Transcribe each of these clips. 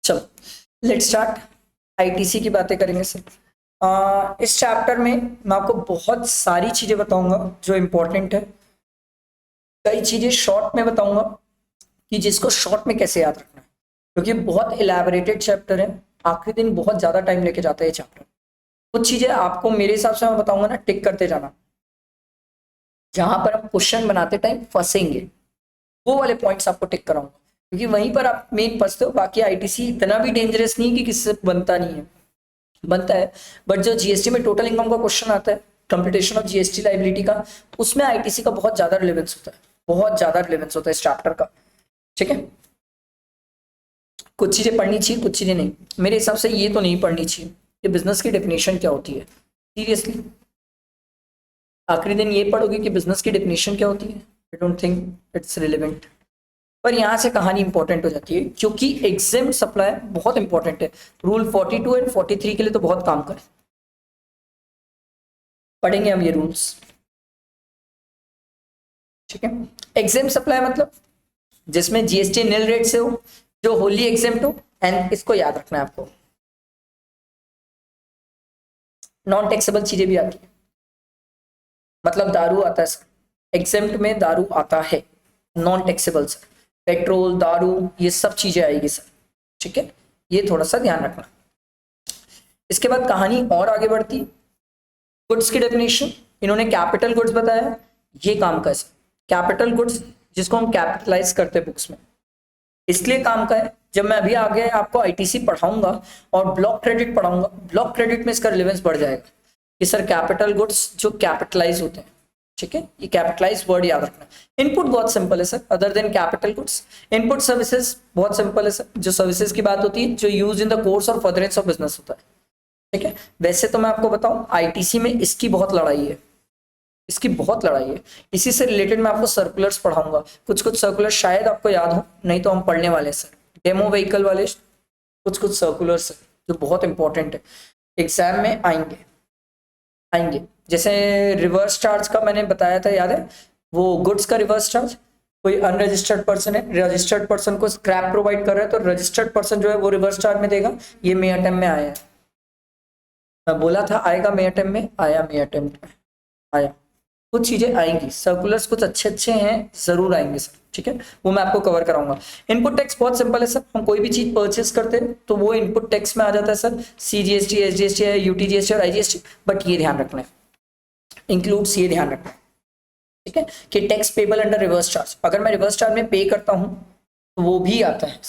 चलो let start. ITC की बातें करेंगे सर। इस चैप्टर में मैं आपको बहुत सारी चीजें बताऊंगा जो इम्पोर्टेंट है। कई चीजें शॉर्ट में बताऊंगा कि जिसको शॉर्ट में कैसे याद रखना है, क्योंकि बहुत इलेबोरेटेड चैप्टर है। आखिरी दिन बहुत ज्यादा टाइम लेके जाता है ये चैप्टर। कुछ चीजें आपको मेरे हिसाब से मैं बताऊंगा ना, टिक करते जाना। जहां पर आप क्वेश्चन बनाते टाइम फंसेंगे वो वाले पॉइंट्स आपको टिक कराऊंगा, क्योंकि वहीं पर आप मेन फंसते हो। बाकी आईटीसी इतना भी डेंजरस नहीं है कि किससे बनता नहीं है, बनता है। बट जो जीएसटी में टोटल इनकम का क्वेश्चन आता है, कंप्यूटेशन ऑफ जीएसटी लाइबिलिटी का, उसमें आईटीसी का बहुत ज्यादा रिलेवेंस होता है, बहुत ज्यादा रिलेवेंस होता है इस चैप्टर का। ठीक है, कुछ चीजें पढ़नी चाहिए, कुछ चीजें नहीं। मेरे हिसाब से ये तो नहीं पढ़नी चाहिए कि बिजनेस की डेफिनेशन क्या होती है। सीरियसली आखिरी दिन ये पढ़ोगे कि बिजनेस की डेफिनेशन क्या होती है, I don't think it's relevant. पर यहाँ से कहानी इंपॉर्टेंट हो जाती है, क्योंकि एग्जाम सप्लाई बहुत इंपॉर्टेंट है। रूल 42 एंड 43 के लिए तो बहुत काम करें, पढ़ेंगे हम ये रूल्स। ठीक है, एग्जाम सप्लाई मतलब जिसमें जीएसटी नील रेट से हो, जो होली एग्जाम्प्ट हो, एंड इसको याद रखना है आपको। नॉन टैक्सेबल चीजें भी आती है, मतलब दारू आता है सर, एग्जाम्प्ट में दारू आता है, नॉन टैक्सेबल सर। पेट्रोल, दारू, ये सब चीजें आएगी सर। ठीक है, ये थोड़ा सा ध्यान रखना। इसके बाद कहानी और आगे बढ़ती। गुड्स की डेफिनेशन इन्होंने कैपिटल गुड्स बताया, ये काम का है सर। कैपिटल गुड्स जिसको हम कैपिटलाइज करते हैं बुक्स में, इसलिए काम का है। जब मैं अभी आगे आपको आईटीसी पढ़ाऊंगा और ब्लॉक क्रेडिट पढ़ाऊंगा, ब्लॉक क्रेडिट में इसका रिलेवेंस बढ़ जाएगा कि सर कैपिटल गुड्स जो कैपिटलाइज होते हैं। ठीक है, ये कैपिटलाइज वर्ड याद रखना। इनपुट बहुत सिंपल है sir, other than capital goods. Input services बहुत सिंपल है सर, जो सर्विसेज की बात होती है जो यूज इन द कोर्स और फर्दरेंस ऑफ बिजनेस होता है। ठीक है, वैसे तो मैं आपको बताऊं आईटीसी में इसकी बहुत लड़ाई है, इसकी बहुत लड़ाई है। इसी से रिलेटेड मैं आपको सर्कुलर्स पढ़ाऊंगा। कुछ कुछ सर्कुलर शायद आपको याद हो, नहीं तो हम पढ़ने वाले हैं सर। डेमो व्हीकल वाले कुछ कुछ सर्कुलर्स जो बहुत इंपॉर्टेंट है, एग्जाम में आएंगे आएंगे। जैसे रिवर्स चार्ज का मैंने बताया था, याद है? वो गुड्स का रिवर्स चार्ज, कोई अनरजिस्टर्ड पर्सन है, रजिस्टर्ड पर्सन को स्क्रैप प्रोवाइड कर रहा है, तो रजिस्टर्ड पर्सन जो है वो रिवर्स चार्ज में देगा। ये मे अटेम्प्ट में आया है, मैं बोला था आएगा मे अटेम्प्ट में, आया मे अटेम्प्ट में आया। कुछ चीजें आएंगी, सर्कुलर्स कुछ अच्छे अच्छे हैं, जरूर आएंगे सर। ठीक है, वो मैं आपको कवर कराऊंगा। इनपुट टैक्स बहुत सिंपल है सर, हम कोई भी चीज परचेस करते हैं तो वो इनपुट टैक्स में आ जाता है सर। सीजीएसटी, एसजीएसटी, यूटीजीएसटी और आईजीएसटी। बट ये ध्यान रखना है, इंक्लूड्स, ये ध्यान रखना है। ठीक है, कि tax payable under reverse charge, अगर मैं रिवर्स चार्ज में पे करता हूं तो वो भी आता है।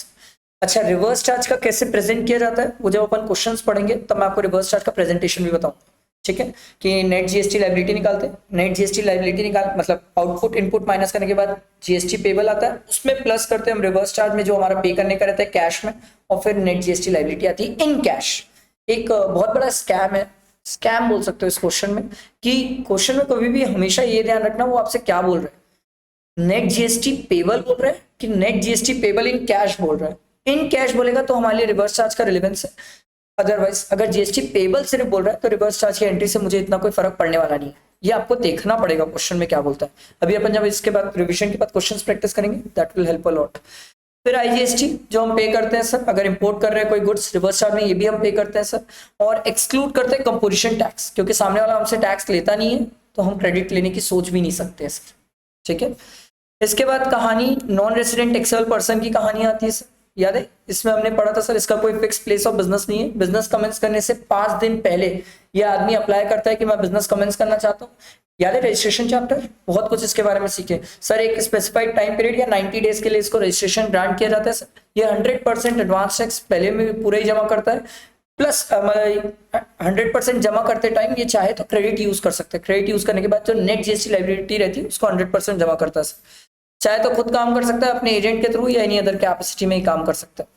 अच्छा, रिवर्स चार्ज का कैसे प्रेजेंट किया जाता है वो जब अपन क्वेश्चंस पढ़ेंगे तब मैं आपको रिवर्स चार्ज का प्रेजेंटेशन भी बताऊंगा। ठीक है, कि नेट जीएसटी लायबिलिटी निकालते हैं, नेट जीएसटी लायबिलिटी निकाल मतलब आउटपुट इनपुट माइनस करने के बाद जीएसटी पेबल आता है, उसमें प्लस करते हैं हम रिवर्स चार्ज में जो हमारा पे करने का रहता है कैश में, और फिर नेट जीएसटी लायबिलिटी आती है इन कैश। एक बहुत बड़ा स्कैम है, स्कैम बोल सकते हो इस क्वेश्चन में, कि क्वेश्चन में कभी भी हमेशा ये ध्यान रखना वो आपसे क्या बोल रहे हैं, नेट जीएसटी पेबल बोल रहे हैं कि net GST payable in cash बोल रहे हैं। इन कैश बोलेगा तो हमारे लिए रिवर्स चार्ज का रिलेवेंस है, अदरवाइज अगर जीएसटी पेबल सिर्फ बोल रहा है तो रिवर्स चार्ज की एंट्री से मुझे इतना कोई फर्क पड़ने वाला नहीं है। ये आपको देखना पड़ेगा क्वेश्चन में क्या बोलता है। अभी अपन जब इसके बाद रिवीजन के बाद क्वेश्चंस प्रैक्टिस करेंगे, that will help a lot. फिर आईजीएसटी जो हम पे करते हैं सर, अगर इंपोर्ट कर रहे हैं कोई गुड्स रिवर्स चार्ज में, ये भी हम पे करते हैं सर। और एक्सक्लूड करते हैं कंपोजिशन टैक्स, क्योंकि सामने वाला हमसे टैक्स लेता नहीं है तो हम क्रेडिट लेने की सोच भी नहीं सकते सर। ठीक है, इसके बाद कहानी नॉन रेसिडेंट टैक्सेबल पर्सन की कहानी आती है सर, याद है? इसमें हमने पढ़ा था सर, इसका कोई फिक्स प्लेस ऑफ बिजनेस नहीं है। बिजनेस कमेंस करने से 5 दिन पहले ये आदमी अप्लाई करता है कि मैं बिजनेस कमेंस करना चाहता हूँ। याद है रजिस्ट्रेशन चैप्टर, बहुत कुछ इसके बारे में सीखे सर। एक स्पेसिफाइड टाइम पीरियड या 90 डेज के लिए इसको रजिस्ट्रेशन ग्रांट किया जाता है सर। ये 100% एडवांस टैक्स पहले में पूरा ही जमा करता है, प्लस 100% जमा करते टाइम ये चाहे तो क्रेडिट यूज कर सकते हैं। क्रेडिट यूज करने के बाद जो नेट जीएसटी लायबिलिटी रहती है उसको 100% जमा करता है सर। चाहे तो खुद काम कर सकता है अपने एजेंट के थ्रू, या एनी अदर कैपेसिटी में ही काम कर सकता है।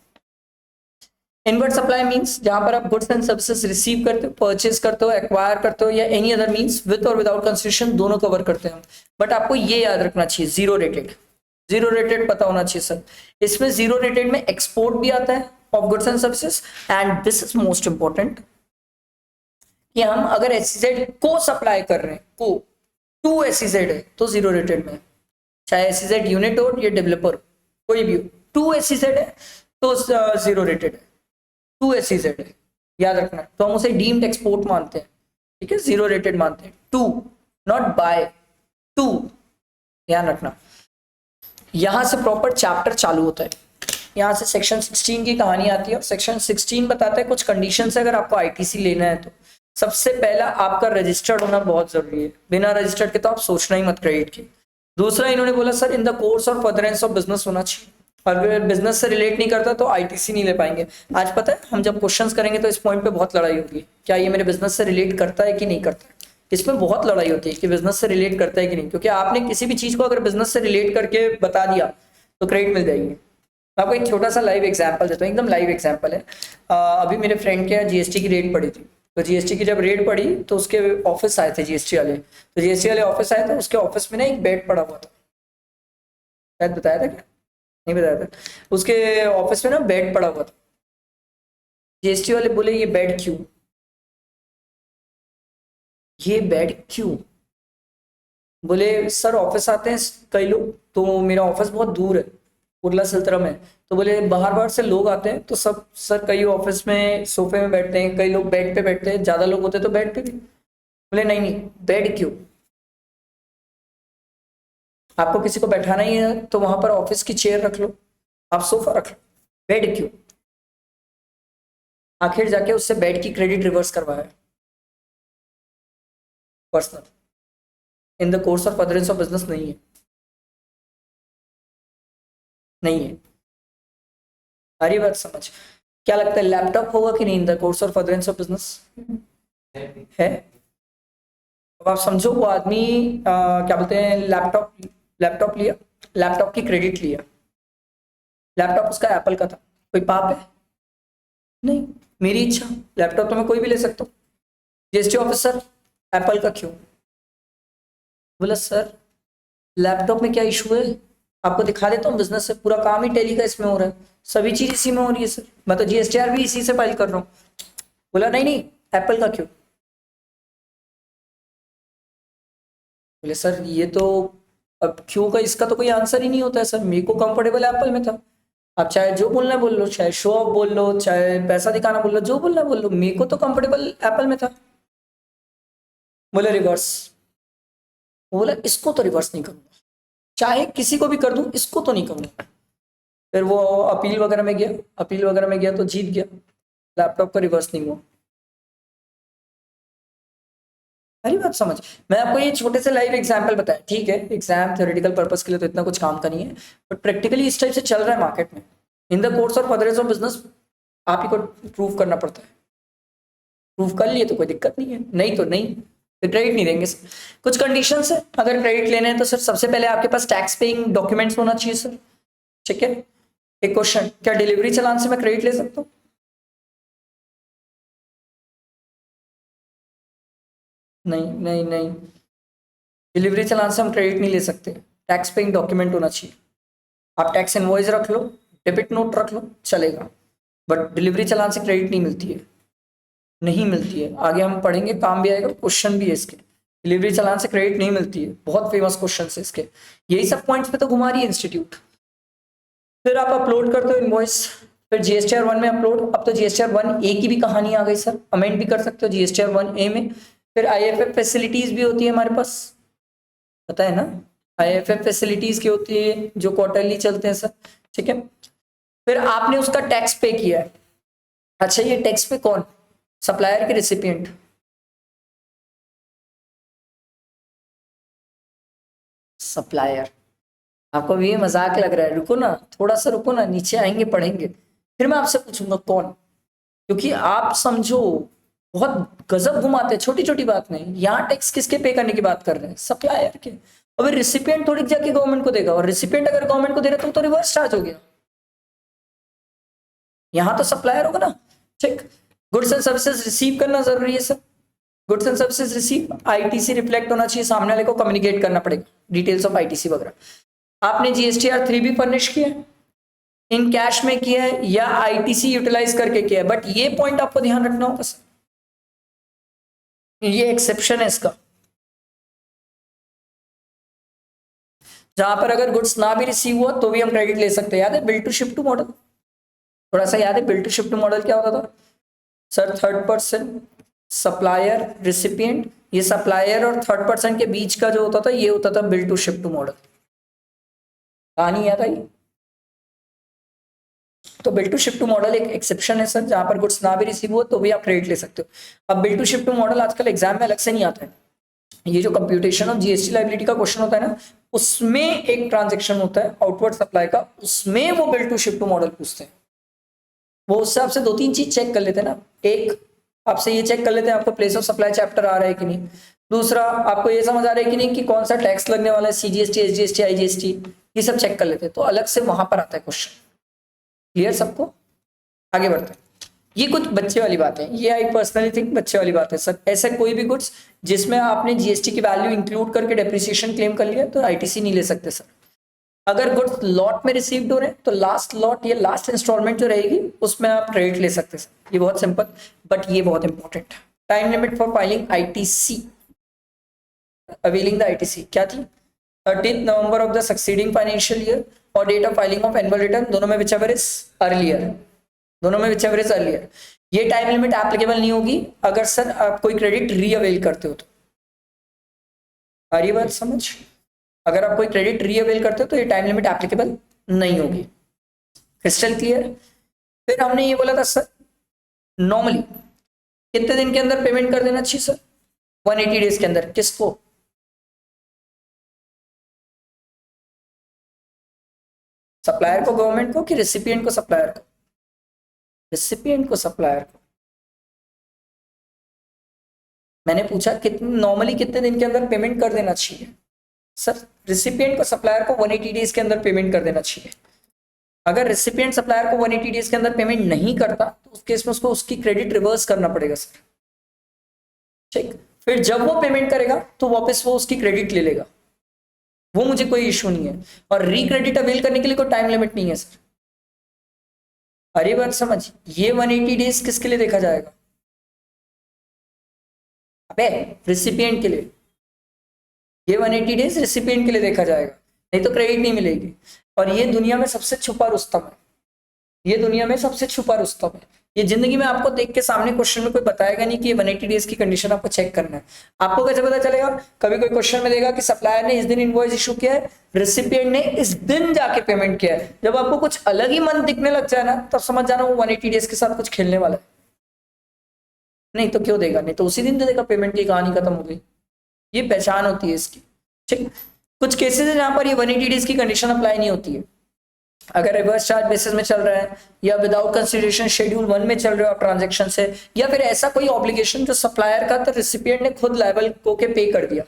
इनवर्ट सप्लाई मींस जहां पर आप गुड्स एंड सर्विसेज रिसीव करते हो, परचेज करते हो, एक्वायर करते हो, या एनी अदर मींस विद और विदाउट कंसिडरेशन दोनों कवर करते हैं। बट आपको ये याद रखना चाहिए, जीरो रेटेड, जीरो रेटेड पता होना चाहिए सर। इसमें जीरो रेटेड में एक्सपोर्ट भी आता है of goods and services, and this is most important कि हम अगर एसईजेड को सप्लाई कर रहे हैं, को टू एसईजेड है तो जीरो रेटेड में, चाहे एसईजेड यूनिट हो या डेवलपर कोई भी हो, टू एसईजेड है तो जीरो रेटेड है। 2 SEZ है, याद रखना, तो हम उसे डीम्ड एक्सपोर्ट मानते हैं, ठीक है, जीरो रेटेड मानते हैं। 2 नॉट बाय, 2, ध्यान रखना। यहां से प्रॉपर चैप्टर चालू होता है, यहाँ से सेक्शन 16 की कहानी आती है और सेक्शन 16 बताता है कुछ कंडीशन से अगर आपको आईटीसी लेना है तो सबसे पहला आपका रजिस्टर्ड होना बहुत जरूरी है, बिना रजिस्टर्ड के तो आप सोचना ही मत क्रेडिट की। दूसरा इन्होंने बोला सर इन द कोर्स और फर्दरेंस ऑफ बिजनेस होना चाहिए, अगर बिजनेस से रिलेट नहीं करता तो आईटीसी नहीं ले पाएंगे। आज पता है हम जब क्वेश्चंस करेंगे तो इस पॉइंट पे बहुत लड़ाई होगी, क्या ये मेरे बिजनेस से रिलेट करता है कि नहीं करता है, इसमें बहुत लड़ाई होती है कि बिजनेस से रिलेट करता है कि नहीं, क्योंकि आपने किसी भी चीज को अगर बिजनेस से रिलेट करके बता दिया तो क्रेडिट मिल जाएगी। आपको एक छोटा सा लाइव एग्जांपल देता हूँ, एकदम लाइव एग्जांपल है। अभी मेरे फ्रेंड के यहाँ जीएसटी की रेट पड़ी थी, तो जीएसटी की जब रेट पड़ी तो उसके ऑफिस आए थे जीएसटी वाले, तो जीएसटी वाले ऑफिस आए थे, उसके ऑफिस में ना एक बेड पड़ा हुआ था, शायद बताया था क्या, नहीं बताया था, उसके ऑफिस में ना बेड पड़ा हुआ था। जीएसटी वाले बोले ये बेड क्यों, ये बेड क्यों? बोले सर ऑफिस आते हैं कई लोग, तो मेरा ऑफिस बहुत दूर है, उरला सिलतरा में, तो बोले बाहर बाहर से लोग आते हैं तो सब सर कई ऑफिस में सोफे में बैठते हैं, कई लोग बेड पे बैठते हैं, ज्यादा लोग होते हैं तो बेड पे भी। बोले नहीं नहीं, बेड क्यों? आपको किसी को बैठाना ही है तो वहां पर ऑफिस की चेयर रख लो, आप सोफा रख लो, बेड क्यों? आखिर जाके उससे बेड की क्रेडिट रिवर्स करवाया personal, in the course of furtherance of business नहीं है, नहीं है। सारी बात समझ, क्या लगता है लैपटॉप होगा कि नहीं in the course of furtherance of business? है। अब आप समझो वो आदमी क्या बोलते हैं, लैपटॉप लैपटॉप लिया, लैपटॉप की क्रेडिट लिया, लैपटॉप उसका एप्पल का था, कोई पाप है? नहीं, मेरी इच्छा, लैपटॉप तो मैं कोई भी ले सकता हूँ। जीएसटी ऑफिसर एप्पल का क्यों? बोला सर लैपटॉप में क्या इशू है, आपको दिखा देता हूँ, बिजनेस से पूरा काम ही टेली का इसमें हो रहा है, सभी चीज इसी में हो रही है सर, मैं तो जीएसटीआर भी इसी से फाइल कर रहा हूँ। बोला नहीं नहीं, एप्पल का क्यों? बोले सर ये तो, अब क्यों का इसका तो कोई आंसर ही नहीं होता है सर, मेरे को कंफर्टेबल एप्पल में था, आप चाहे जो बोलना है बोल लो, चाहे शो ऑफ बोल लो, चाहे पैसा दिखाना बोल लो, जो बोलना है बोल लो, मेरे को तो कंफर्टेबल एप्पल में था। बोले रिवर्स, बोला इसको तो रिवर्स नहीं करूंगा, चाहे किसी को भी कर दूं, इसको तो नहीं करूंगा। फिर वो अपील वगैरह में गया, अपील वगैरह में गया तो जीत गया, लैपटॉप का रिवर्स नहीं हुआ। अरे बात समझ, मैं आपको ये छोटे से लाइव एग्जांपल बताया, ठीक है, एग्जाम थ्योरेटिकल पर्पस के लिए तो इतना कुछ काम का नहीं है, बट प्रैक्टिकली इस टाइप से चल रहा है मार्केट में। In the course of furtherance of business आप ही को प्रूव करना पड़ता है, प्रूव कर लिए तो कोई दिक्कत नहीं है, नहीं तो नहीं, फिर क्रेडिट नहीं देंगे सर। कुछ कंडीशन है, अगर क्रेडिट लेने हैं तो सर सबसे पहले आपके पास टैक्स पेइंग डॉक्यूमेंट्स होना चाहिए सर, ठीक है। एक क्वेश्चन, क्या डिलीवरी चालान से मैं क्रेडिट ले सकता हूँ? नहीं नहीं नहीं, डिलीवरी चालान से हम क्रेडिट नहीं ले सकते, टैक्स पेइंग डॉक्यूमेंट होना चाहिए। आप टैक्स इनवॉइस रख लो, डेबिट नोट रख लो, चलेगा, बट डिलीवरी चालान से क्रेडिट नहीं मिलती है, नहीं मिलती है, आगे हम पढ़ेंगे, काम भी आएगा, क्वेश्चन भी है इसके, डिलीवरी चालान से क्रेडिट नहीं मिलती है, बहुत फेमस क्वेश्चन है इसके, यही सब पॉइंट्स पे तो घुमा रही है इंस्टीट्यूट। फिर आप अपलोड करते हो इनवॉइस, फिर जीएसटीआर 1 में अपलोड, अब तो जीएसटीआर 1A की भी कहानी आ गई सर, अमेंड भी कर सकते हो जीएसटीआर 1A में। फिर आईएफएफ फैसिलिटीज भी होती है हमारे पास, पता है ना, आईएफएफ फैसिलिटीज की होती है जो क्वार्टरली चलते हैं सर, ठीक है। फिर आपने उसका टैक्स पे किया है, अच्छा ये टैक्स पे कौन, सप्लायर के रिसिपिएंट? सप्लायर। आपको भी ये मजाक लग रहा है, रुको ना थोड़ा सा, रुको ना, नीचे आएंगे पढ़ेंगे, फिर मैं आपसे पूछूंगा कौन, क्योंकि आप समझो बहुत गजब घुमाते हैं छोटी छोटी बात में, यहाँ टैक्स किसके पे करने की बात कर रहे हैं, सप्लायर के। अगर रिसिपिएंट थोड़ी जाके गवर्नमेंट को देगा, और रिसिपिएंट अगर गवर्नमेंट को दे रहा तो रिवर्स चार्ज हो गया, यहाँ तो सप्लायर होगा ना, ठीक। गुड्स एंड सर्विसेज रिसीव करना जरूरी है sir, goods and services receive, ITC reflect होना चाहिए, सामने वाले को कम्युनिकेट करना पड़ेगा डिटेल्स ऑफ आईटीसी वगैरह। आपने जीएसटीआर 3 भी फर्निश किया है, इन कैश में किया है या आईटीसी यूटिलाइज करके किया है, बट ये पॉइंट आपको ध्यान रखना होगा सर, ये एक्सेप्शन है इसका, जहां पर अगर गुड्स ना भी रिसीव हुआ तो भी हम क्रेडिट ले सकते हैं, याद है bill to ship to model, थोड़ा सा याद है bill to ship to model क्या होता था sir? Third person, supplier, recipient, ये सप्लायर और थर्ड पर्सन के बीच का जो होता था ये होता था bill to ship to model. कहानी याद आई? तो bill to ship to model एक एक्सेप्शन है सर, जहां पर गुड्स ना भी रिसीव हो तो भी आप क्रेडिट ले सकते हो। अब bill to ship to model आजकल एग्जाम में अलग से नहीं आता है। ये जो कंप्यूटेशन ऑफ जीएसटी लाइबिलिटी का क्वेश्चन होता है ना, उसमें एक ट्रांजेक्शन होता है आउटवर्ड सप्लाई का, उसमें वो bill to ship to model पूछते हैं। वो उससे आपसे दो तीन चीज चेक कर लेते हैं ना। एक, आपसे ये चेक कर लेते हैं आपको प्लेस ऑफ सप्लाई चैप्टर आ रहा है कि नहीं। दूसरा, आपको ये समझ आ रहा है कि नहीं कि कौन सा टैक्स लगने वाला है, सीजीएसटी, एसजीएसटी, आईजीएसटी, ये सब चेक कर लेते हैं। तो अलग से वहां पर आता है क्वेश्चन। क्लियर सबको? आगे बढ़ते हैं। ये कुछ बच्चे वाली बात है, ये आई पर्सनली थिंक बच्चे वाली बात है सर। ऐसा कोई भी गुड्स जिसमें आपने जीएसटी की वैल्यू इंक्लूड करके डेप्रिसिएशन क्लेम कर लिया तो आईटीसी नहीं ले सकते सर। अगर गुड्स लॉट में रिसीव्ड हो रहे हैं तो लास्ट लॉट या लास्ट इंस्टॉलमेंट जो रहेगी उसमें आप क्रेडिट ले सकते हैं। ये बहुत सिंपल, बट ये बहुत important. Time limit for filing ITC, availing the ITC क्या थी? 13th November of the succeeding financial year और date of filing of annual return, दोनों में विचएवर इज अर्लियर, दोनों में विचएवर इज अर्लियर। ये टाइम लिमिट एप्लीकेबल नहीं होगी अगर सर आप कोई क्रेडिट री अवेल करते हो तो। आ रही बात समझ? अगर आप कोई क्रेडिट री अवेल करते हो तो ये टाइम लिमिट एप्लीकेबल नहीं होगी। Crystal clear? फिर हमने ये बोला था सर नॉर्मली कितने दिन के अंदर पेमेंट कर देना चाहिए सर? 180 डेज के अंदर। किसको? सप्लायर को, गवर्नमेंट को, कि रेसिपिएंट को सप्लायर को? रेसिपिएंट को सप्लायर को। मैंने पूछा कितने नॉर्मली कितने दिन के अंदर पेमेंट कर देना चाहिए सर? रेसिपिएंट को सप्लायर को 180 डेज के अंदर पेमेंट कर देना चाहिए। अगर रेसिपिएंट सप्लायर को 180 डेज के अंदर पेमेंट नहीं करता तो उस केस में उसको उसकी क्रेडिट रिवर्स करना पड़ेगा सर। ठीक, फिर जब वो पेमेंट करेगा तो वापस वो उसकी क्रेडिट ले लेगा, वो मुझे कोई इशू नहीं है। और रिक्रेडिट अवेल करने के लिए कोई टाइम लिमिट नहीं है सर। अरे बात समझ, ये 180 डेज किसके लिए देखा जाएगा? अबे रिसिपिएंट के लिए। ये 180 डेज रिसिपिएंट के लिए देखा जाएगा, नहीं तो क्रेडिट नहीं मिलेगी। और ये दुनिया में सबसे छुपा रुस्तम है, ये दुनिया में सबसे छुपा रुस्तम है। ये जिंदगी में आपको देख के सामने क्वेश्चन में कोई बताएगा नहीं कि ये 180 डेज की कंडीशन आपको चेक करना है। आपको कैसे पता चलेगा? कभी कोई क्वेश्चन में देगा कि सप्लायर ने इस दिन इनवॉइस इशू किया है, रेसिपिएंट ने इस दिन जाके पेमेंट किया है। जब आपको कुछ अलग ही मन दिखने लग जाए ना, तब समझ जाना वो 180 डेज के साथ कुछ खेलने वाला है। नहीं तो क्यों देगा? नहीं तो उसी दिन दे देगा, पेमेंट की कहानी खत्म हो गई। ये पहचान होती है इसकी। ठीक, कुछ केसेस है जहां पर ये 180 डेज की कंडीशन अप्लाई नहीं होती है। अगर रिवर्स चार्ज बेसिस में चल रहा है या विदाउट कंसिडरेशन शेड्यूल 1 में चल रहे हो ट्रांजैक्शन से, या फिर ऐसा कोई ऑब्लिगेशन जो सप्लायर का तो रेसिपिएंट ने खुद लायबल को के पे कर दिया,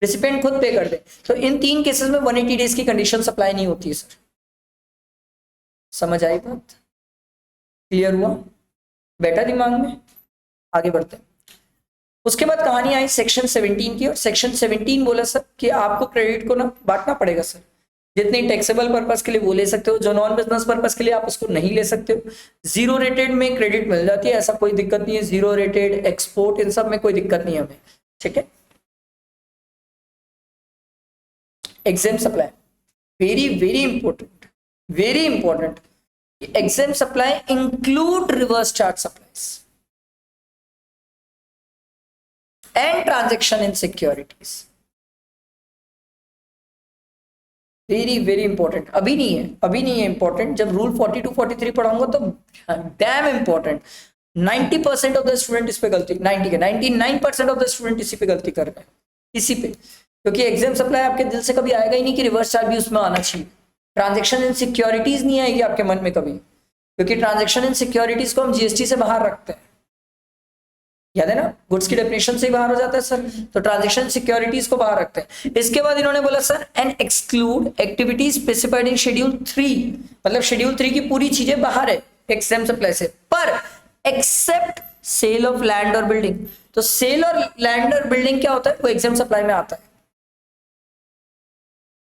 रेसिपिएंट खुद पे कर दे, तो इन तीन केसेस में 180 डेज की कंडीशन सप्लाई नहीं होती है सर। समझ आई बात? क्लियर हुआ? बैठा दिमाग में? आगे बढ़ते हैं। उसके बाद कहानी आई सेक्शन 17 की, और सेक्शन 17 बोला सर कि आपको क्रेडिट को ना बांटना पड़ेगा सर। जितनी टैक्सेबल पर्पस के लिए वो ले सकते हो, जो नॉन बिजनेस पर्पस के लिए आप उसको नहीं ले सकते हो। जीरो रेटेड में क्रेडिट मिल जाती है, ऐसा कोई दिक्कत नहीं है। जीरो रेटेड, एक्सपोर्ट, इन सब में कोई दिक्कत नहीं है हमें। ठीक है। Exempt supply very very important, very important. Exempt supply include reverse charge supplies and transaction in securities. Very very important. अभी नहीं है, अभी नहीं है इंपॉर्टेंट। जब रूल 42 43 पढ़ाऊंगा तो dam important. 90% of the student इस पे गलती, 90 के 99% ऑफ द स्टूडेंट इसी पे गलती कर रहे हैं, इसी पे। क्योंकि एग्जाम सप्लाई आपके दिल से कभी आएगा ही नहीं कि रिवर्स चार्ज भी उसमें आना चाहिए। ट्रांजेक्शन इन सिक्योरिटीज नहीं आएगी आपके मन में कभी, क्योंकि ट्रांजेक्शन इन सिक्योरिटीज को हम जीएसटी से बाहर रखते हैं। याद है ना, गुड्स की डेफिनेशन से ही बाहर हो जाता है सर, तो ट्रांजैक्शन सिक्योरिटीज को बाहर रखते हैं। इसके बाद इन्होंने बोला sir and exclude activities specified in schedule 3, मतलब शेड्यूल 3 की पूरी चीजें बाहर है एग्जाम सप्लाई से, पर एक्सेप्ट सेल ऑफ लैंड और बिल्डिंग। तो सेल और लैंड और बिल्डिंग क्या होता है, वो एग्जाम सप्लाई में आता है।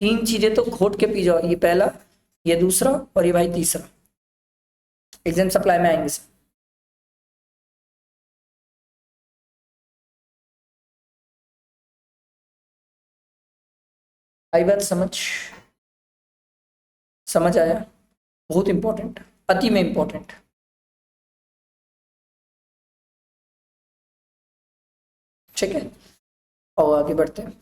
तीन चीजें तो घोट के पी जाओ, ये पहला, ये दूसरा और ये भाई तीसरा, एग्जाम सप्लाई में आएंगे सर। आई बात समझ? समझ आया? बहुत इंपॉर्टेंट। अति में इंपॉर्टेंट। ठीक है, और आगे बढ़ते हैं।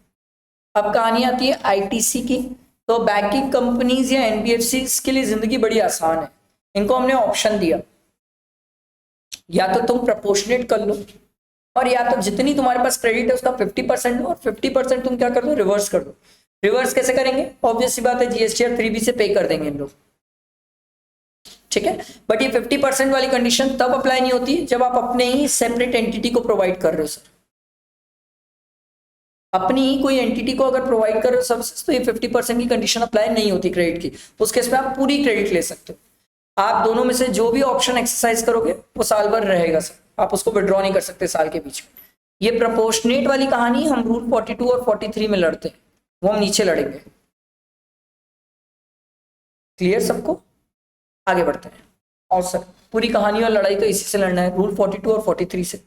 अब कहानी आती है आईटीसी की। तो बैंकिंग कंपनीज या एनबीएफसी के लिए जिंदगी बड़ी आसान है। इनको हमने ऑप्शन दिया, या तो तुम प्रपोर्शनेट कर लो, और या तो जितनी तुम्हारे पास क्रेडिट है उसका 50% लो, और 50% तुम क्या कर दो, रिवर्स कर दो। रिवर्स कैसे करेंगे, ऑब्वियस सी बात है, जीएसटी और 3B से पे कर देंगे इन लोग। ठीक है, बट ये 50% वाली कंडीशन तब अप्लाई नहीं होती जब आप अपने ही सेपरेट एंटिटी को प्रोवाइड कर रहे हो सर। अपनी ही कोई एंटिटी को अगर प्रोवाइड कर रहे हो सर्विसेज, तो ये 50% की कंडीशन अप्लाई नहीं होती क्रेडिट की। उस केस में आप पूरी क्रेडिट ले सकते हो। आप दोनों में से जो भी ऑप्शन एक्सरसाइज करोगे वो साल भर रहेगा सर, आप उसको विड्रॉ नहीं कर सकते साल के बीच में। ये प्रपोर्शनेट वाली कहानी हम रूल 42 और 43 में लड़ते हैं, वो हम नीचे लड़ेंगे। क्लियर सबको, आगे बढ़ते हैं। और सर पूरी कहानी और लड़ाई तो इसी से लड़ना है, रूल 42 और 43 से।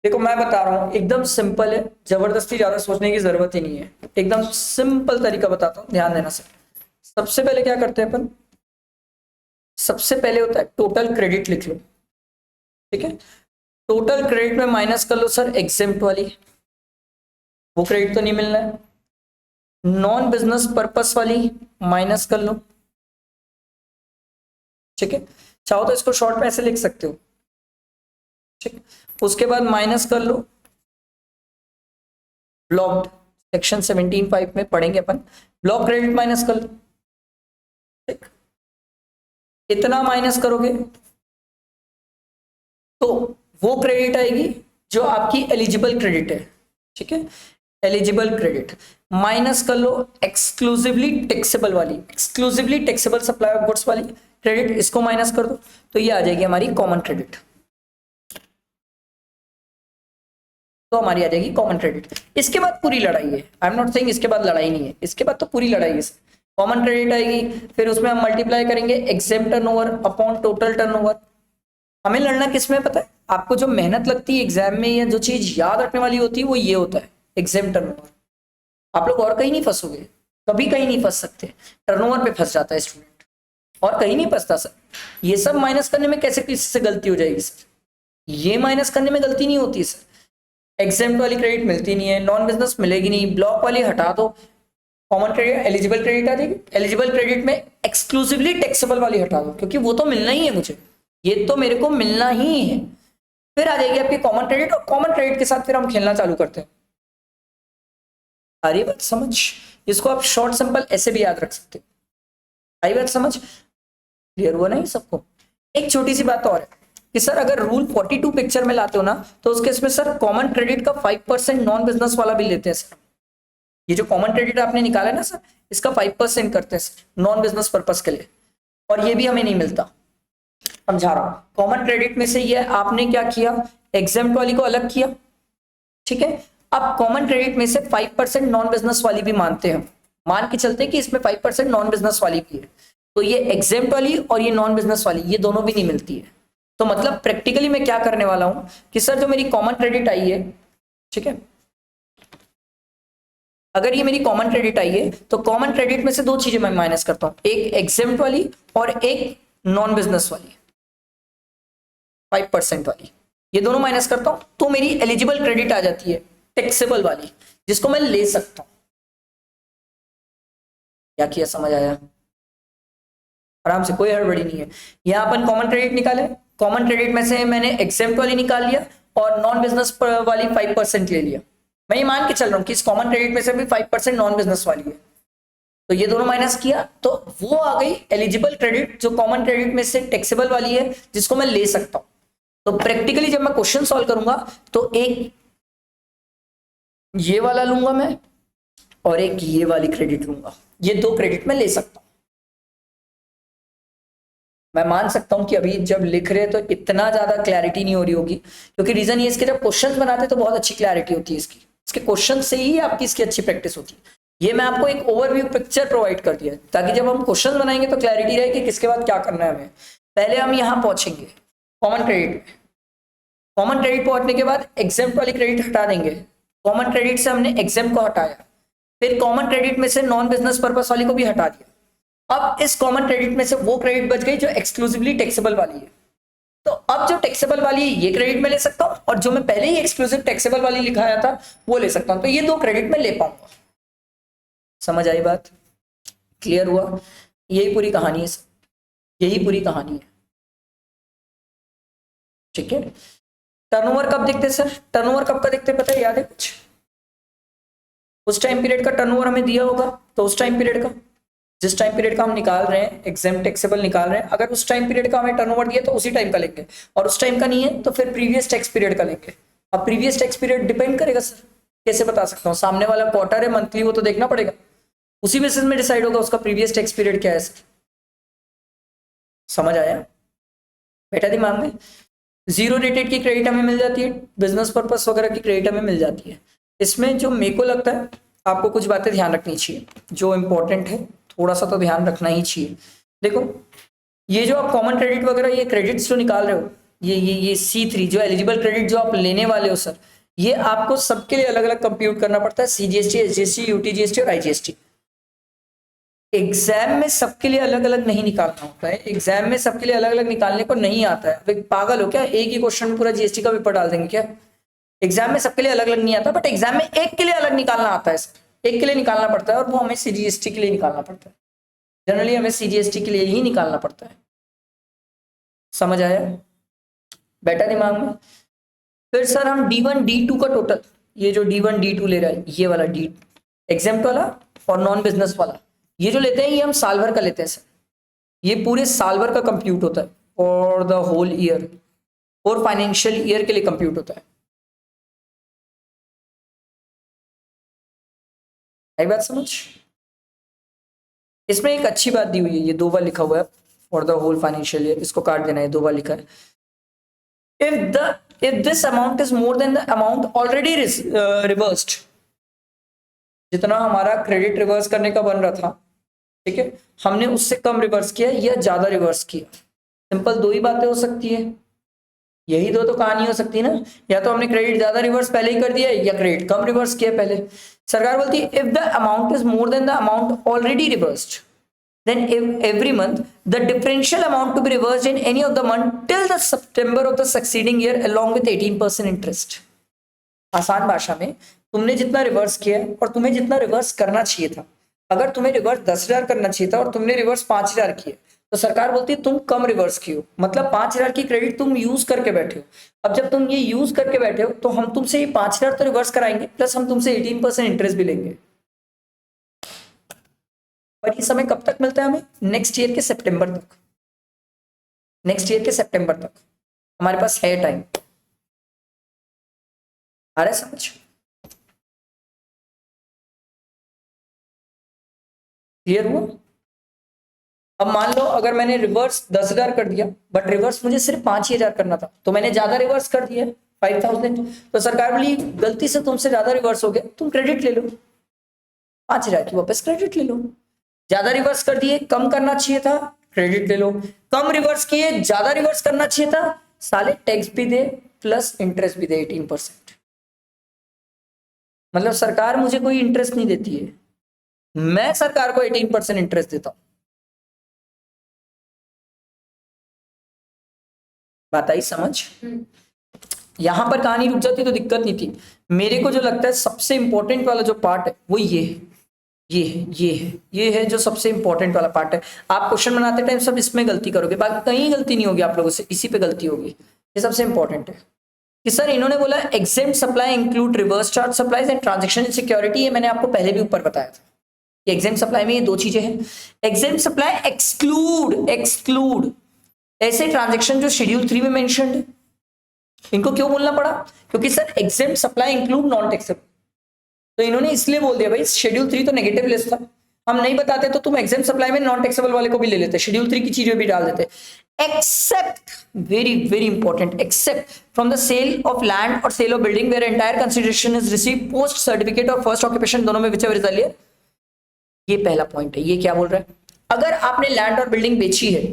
देखो मैं बता रहा हूं, एकदम सिंपल है, जबरदस्ती ज्यादा सोचने की जरूरत ही नहीं है, एकदम सिंपल तरीका बताता हूं, ध्यान देना सर। सबसे पहले क्या करते हैं अपन, सबसे पहले होता है टोटल क्रेडिट लिख लो। ठीक है, टोटल क्रेडिट में माइनस कर लो सर एग्जेम्प्ट वाली, वो क्रेडिट तो नहीं मिलना है। नॉन बिजनेस पर्पस वाली माइनस कर लो। ठीक है, चाहो तो इसको शॉर्ट में ऐसे लिख सकते हो। ठीक, उसके बाद माइनस कर लो ब्लॉक्ड, सेक्शन 17(5) में पढ़ेंगे अपन, ब्लॉक क्रेडिट माइनस कर लो। ठीक, इतना माइनस करोगे तो वो क्रेडिट आएगी जो आपकी एलिजिबल क्रेडिट है। ठीक है, एलिजिबल क्रेडिट माइनस कर लो एक्सक्लूसिवली टैक्सेबल वाली, exclusively taxable supply of goods वाली क्रेडिट, इसको माइनस कर दो, तो ये आ जाएगी हमारी कॉमन क्रेडिट। तो हमारी आ जाएगी कॉमन क्रेडिट। इसके बाद पूरी लड़ाई है, आई एम नॉट सेइंग इसके बाद लड़ाई नहीं है, इसके बाद तो पूरी लड़ाई है। कॉमन क्रेडिट आएगी, फिर उसमें हम मल्टीप्लाई करेंगे exempt turnover upon total turnover. हमें लड़ना किसमें पता है, आपको जो मेहनत लगती है एग्जाम में या जो चीज याद रखने वाली होती है वो ये होता है एग्जेम्प्ट टर्नओवर। आप लोग और कहीं नहीं फंसोगे, कभी कहीं नहीं फंस सकते, टर्नओवर पे फंस जाता है स्टूडेंट, और कहीं नहीं फंसता सर। ये सब माइनस करने में कैसे किसी से गलती हो जाएगी सर, ये माइनस करने में गलती नहीं होती सर। एग्जेम्प्ट वाली क्रेडिट मिलती नहीं है, नॉन बिजनेस मिलेगी नहीं, ब्लॉक वाली हटा दो, कॉमन क्रेडिट एलिजिबल क्रेडिट आ जाएगी। एलिजिबल क्रेडिट में एक्सक्लूसिवली टैक्सेबल वाली हटा दो, क्योंकि वो तो मिलना ही है मुझे, ये तो मेरे को मिलना ही है। फिर आ जाएगी आपकी कॉमन क्रेडिट, और कॉमन क्रेडिट के साथ फिर हम खेलना चालू करते हैं। अरे बात समझ, इसको आप शॉर्ट सिंपल ऐसे भी याद रख सकते हो। आई बात समझ, क्लियर हुआ नहीं सबको। एक छोटी सी बात और है कि सर अगर रूल 42 पिक्चर में लाते हो ना, तो उसके इसमें सर कॉमन क्रेडिट का 5% नॉन बिजनेस वाला भी लेते हैं सर। ये जो कॉमन क्रेडिट आपने निकाला है ना सर, इसका 5% करते हैं सर नॉन बिजनेस पर्पस के लिए, और ये भी हमें नहीं मिलता। समझा रहा हूं, कॉमन क्रेडिट में से ये आपने क्या किया, एग्जेम्प्ट वाली को अलग किया। ठीक है, अब कॉमन क्रेडिट में से 5% नॉन बिजनेस वाली भी मानते हैं, मान के चलते हैं कि इसमें 5% नॉन बिजनेस वाली भी है, तो ये एग्जेम्प्ट वाली और ये नॉन बिजनेस वाली, ये दोनों भी नहीं मिलती है। तो मतलब प्रैक्टिकली मैं क्या करने वाला हूं कि सर जो मेरी कॉमन क्रेडिट आई है, ठीक है, अगर ये मेरी कॉमन क्रेडिट आई है तो कॉमन क्रेडिट में से दो चीजें मैं माइनस करता हूं, एक एग्जेम्प्ट वाली और एक नॉन बिजनेस वाली 5% वाली, ये दोनों माइनस करता हूं, तो मेरी एलिजिबल क्रेडिट आ जाती है टैक्सेबल वाली, जिसको मैं ले सकता हूं। क्या किया, समझ आया, आराम से, कोई हड़बड़ी नहीं है। यहां अपन कॉमन क्रेडिट निकाले, कॉमन क्रेडिट में से मैंने एग्जेम्प्ट वाली निकाल लिया और नॉन बिजनेस वाली 5% ले लिया। मैं ये मान के चल रहा हूं कि इस कॉमन क्रेडिट में से भी 5% नॉन बिजनेस वाली है, तो ये दोनों माइनस किया तो वो आ गई एलिजिबल क्रेडिट, जो कॉमन क्रेडिट में से टैक्सेबल वाली है, जिसको मैं ले सकता हूं। तो प्रैक्टिकली जब मैं क्वेश्चन सॉल्व करूंगा तो एक ये वाला लूंगा मैं और एक ये वाली क्रेडिट लूंगा, ये दो क्रेडिट में ले सकता हूं। मैं मान सकता हूं कि अभी जब लिख रहे तो इतना ज्यादा क्लैरिटी नहीं हो रही होगी, क्योंकि रीजन ये इसके जब क्वेश्चंस बनाते तो बहुत अच्छी क्लैरिटी होती है इसके क्वेश्चन से ही आपकी इसकी अच्छी प्रैक्टिस होती है। ये मैं आपको एक ओवरव्यू पिक्चर प्रोवाइड कर दिया ताकि जब हम क्वेश्चन बनाएंगे तो क्लैरिटी रहे कि किसके बाद क्या करना है हमें। पहले हम यहाँ पहुंचेंगे कॉमन क्रेडिट में, कॉमन क्रेडिट पहुंचने के बाद एग्जेम्प्ट वाली क्रेडिट हटा देंगे, कॉमन क्रेडिट से हमने एग्जेम्प्ट को हटाया, फिर कॉमन क्रेडिट में से नॉन बिजनेस पर्पस वाली को भी हटा दिया, अब इस कॉमन क्रेडिट में से वो क्रेडिट बच गई जो एक्सक्लूसिवली टैक्सेबल वाली है। तो अब जो टैक्सेबल वाली है ये क्रेडिट में ले सकता हूं, और जो मैं पहले ही एक्सक्लूसिव टैक्सेबल वाली लिखाया था वो ले सकता हूं। तो ये दो क्रेडिट में ले पाऊंगा। समझ आई बात? क्लियर हुआ? यही पूरी कहानी है, यही पूरी कहानी है। ठीक है। टर्नओवर कब देखते सर? टर्नओवर कब का देखते पता है, याद है कुछ? उस टाइम पीरियड का टर्नओवर हमें दिया होगा, तो उस टाइम पीरियड का, जिस टाइम पीरियड का हम निकाल रहे हैं, एग्जेम्प्ट टैक्सेबल निकाल रहे हैं, अगर उस टाइम पीरियड का हमें टर्नओवर दिया तो उसी टाइम का लेंगे, और उस टाइम का नहीं है तो फिर प्रीवियस टैक्स पीरियड का लेंगे। अब प्रीवियस टैक्स पीरियड डिपेंड करेगा सर, कैसे बता सकता हूँ? सामने वाला क्वार्टर है, मंथली, वो तो देखना पड़ेगा, उसी बेसिस में डिसाइड होगा उसका प्रीवियस टैक्स पीरियड क्या है सर। समझ आया? बेटा दिमाग में जीरो रेटेड की क्रेडिट हमें मिल जाती है, बिजनेस पर्पस वगैरह की क्रेडिट हमें मिल जाती है। इसमें जो मेरे को लगता है आपको कुछ बातें ध्यान रखनी चाहिए, जो इंपॉर्टेंट है थोड़ा सा तो ध्यान रखना ही चाहिए। देखो, ये जो आप कॉमन क्रेडिट वगैरह ये क्रेडिट्स जो निकाल रहे हो, ये C3 जो एलिजिबल क्रेडिट जो आप लेने वाले हो सर, ये आपको सबके लिए अलग अलग कंप्यूट करना पड़ता है, CGST, SGST, UTGST और IGST। एग्जाम में सबके लिए अलग अलग नहीं निकालना होता है, एग्जाम में सबके लिए अलग अलग निकालने को नहीं आता है। अब पागल हो क्या, एक ही क्वेश्चन में पूरा GST का पेपर डाल देंगे क्या? एग्जाम में सबके लिए अलग अलग नहीं आता, बट एग्जाम में एक के लिए अलग निकालना आता है सर, एक के लिए निकालना पड़ता है, और वो हमें CGST के लिए निकालना पड़ता है। जनरली हमें CGST के लिए ही निकालना पड़ता है। समझ आया बेटा दिमाग में? फिर सर हम D1 D2 का टोटल, ये जो D1 D2 ले रहा है, ये वाला D एग्जाम्प्ट वाला और नॉन बिजनेस वाला, ये जो लेते हैं ये हम साल भर का लेते हैं सर, ये पूरे साल भर का कंप्यूट होता है, फॉर द होल ईयर, और फाइनेंशियल ईयर के लिए कंप्यूट होता है। आई बात समझ? इसमें एक अच्छी बात दी हुई है, ये 2 बार लिखा हुआ है, for the whole financial year, इसको काट देना है, 2 बार लिखा है। if this amount is more than the amount already reversed, जितना हमारा क्रेडिट रिवर्स करने का बन रहा था, ठीक है, हमने उससे कम रिवर्स किया या ज्यादा रिवर्स किया। सिंपल 2 ही बातें हो सकती है, यही 2 तो कहानी हो सकती है ना, या तो हमने क्रेडिट ज्यादा रिवर्स पहले ही कर दिया या क्रेडिट कम रिवर्स किया पहले। सरकार बोलती है if the amount is more than the amount already reversed, then every month the differential amount to be reversed in any of the month till the September of the succeeding year along with 18% interest। आसान भाषा में, तुमने जितना reverse किया और तुम्हें जितना reverse करना चाहिए था, अगर तुम्हें रिवर्स 10,000 करना चाहिए था और तुमने रिवर्स 5,000 किए, तो सरकार बोलती है तुम कम रिवर्स किए हो, मतलब 5,000 की क्रेडिट तुम यूज करके बैठे हो। अब जब तुम ये यूज करके बैठे हो तो हम तुमसे ये 5,000 तो रिवर्स कराएंगे, प्लस हम तुमसे 18% इंटरेस्ट भी लेंगे। और ये समय कब तक मिलता है हमें? नेक्स्ट ईयर के सितंबर तक, नेक्स्ट ईयर के सितंबर तक हमारे पास है टाइम। आ रहा है समझ? क्लियर हुआ? अब मान लो अगर मैंने रिवर्स 10,000 कर दिया, बट रिवर्स मुझे सिर्फ 5,000 करना था, तो मैंने ज्यादा रिवर्स कर दिया 5,000, तो सरकार बोली गलती से तुमसे ज्यादा रिवर्स हो गया, तुम क्रेडिट ले लो, 5,000 की वापस क्रेडिट ले लो। ज्यादा रिवर्स कर दिए, कम करना चाहिए था, क्रेडिट ले लो। कम रिवर्स किए, ज्यादा रिवर्स करना चाहिए था, साले टैक्स भी दे प्लस इंटरेस्ट भी दे 18%। मतलब सरकार मुझे कोई इंटरेस्ट नहीं देती है, मैं सरकार को 18% इंटरेस्ट देता हूं। बात आई समझ? यहां पर कहानी रुक जाती तो दिक्कत नहीं थी। मेरे को जो लगता है सबसे इंपॉर्टेंट वाला जो पार्ट है वो ये है, ये है जो सबसे इंपॉर्टेंट वाला पार्ट है। आप क्वेश्चन बनाते टाइम सब इसमें गलती करोगे, बाकी कहीं गलती नहीं होगी आप लोगों से, इसी पे गलती होगी। ये सबसे इंपॉर्टेंट है कि सर इन्होंने बोला exempt supply include reverse charge supplies and transaction security. ये मैंने आपको पहले भी ऊपर बताया था। एग्जेम्प्ट सप्लाई में ये 2 चीजें हैं। एग्जेम्प्ट सप्लाई एक्सक्लूड ऐसे ट्रांजेक्शन जो शेड्यूल 3 में मेंशन्ड है। इनको क्यों बोलना पड़ा? क्योंकि sir exempt supply include non taxable, तो इन्होंने इसलिए बोल दिया भाई शेड्यूल 3 तो नेगेटिव लिस्ट था, हम नहीं बताते तो तुम एग्जाम सप्लाई में नॉन टैक्सेबल वाले को भी ले लेते, शेड्यूल 3 की चीजें भी डाल देते। Except, very very important, except from the sale of land और sale of building where entire consideration is receive post certificate और फर्स्ट ऑक्यूपेशन, दोनों में व्हिचएवर इज अर्लियर। ये पहला पॉइंट है। ये क्या बोल रहा है? अगर आपने लैंड और बिल्डिंग बेची है,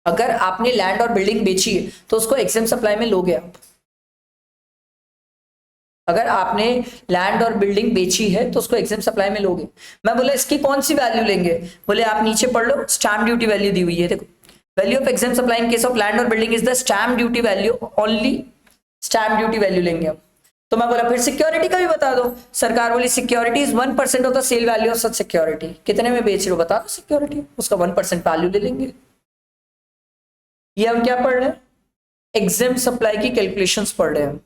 अगर आपने लैंड और बिल्डिंग बेची है तो उसको एग्जाम सप्लाई में लोगे आप। अगर आपने लैंड और बिल्डिंग बेची है तो उसको एग्जाम सप्लाई में लोगे। मैं बोला इसकी कौन सी वैल्यू लेंगे, बोले आप नीचे पढ़ लो, स्टैम्प ड्यूटी वैल्यू दी हुई है, देखो value of exempt supply in case of land और building is the stamp duty value, only stamp duty value लेंगे हम। तो मैं बोला फिर सिक्योरिटी का भी बता दो। सरकार बोली security is 1% of the sale value of such security, कितने में बेच रहे हो बता दो सिक्योरिटी, उसका 1% वैल्यू ले लेंगे। ये हम क्या पढ़ रहे हैं, एग्जाम सप्लाई की कैलकुलेशंस पढ़ रहे हैं।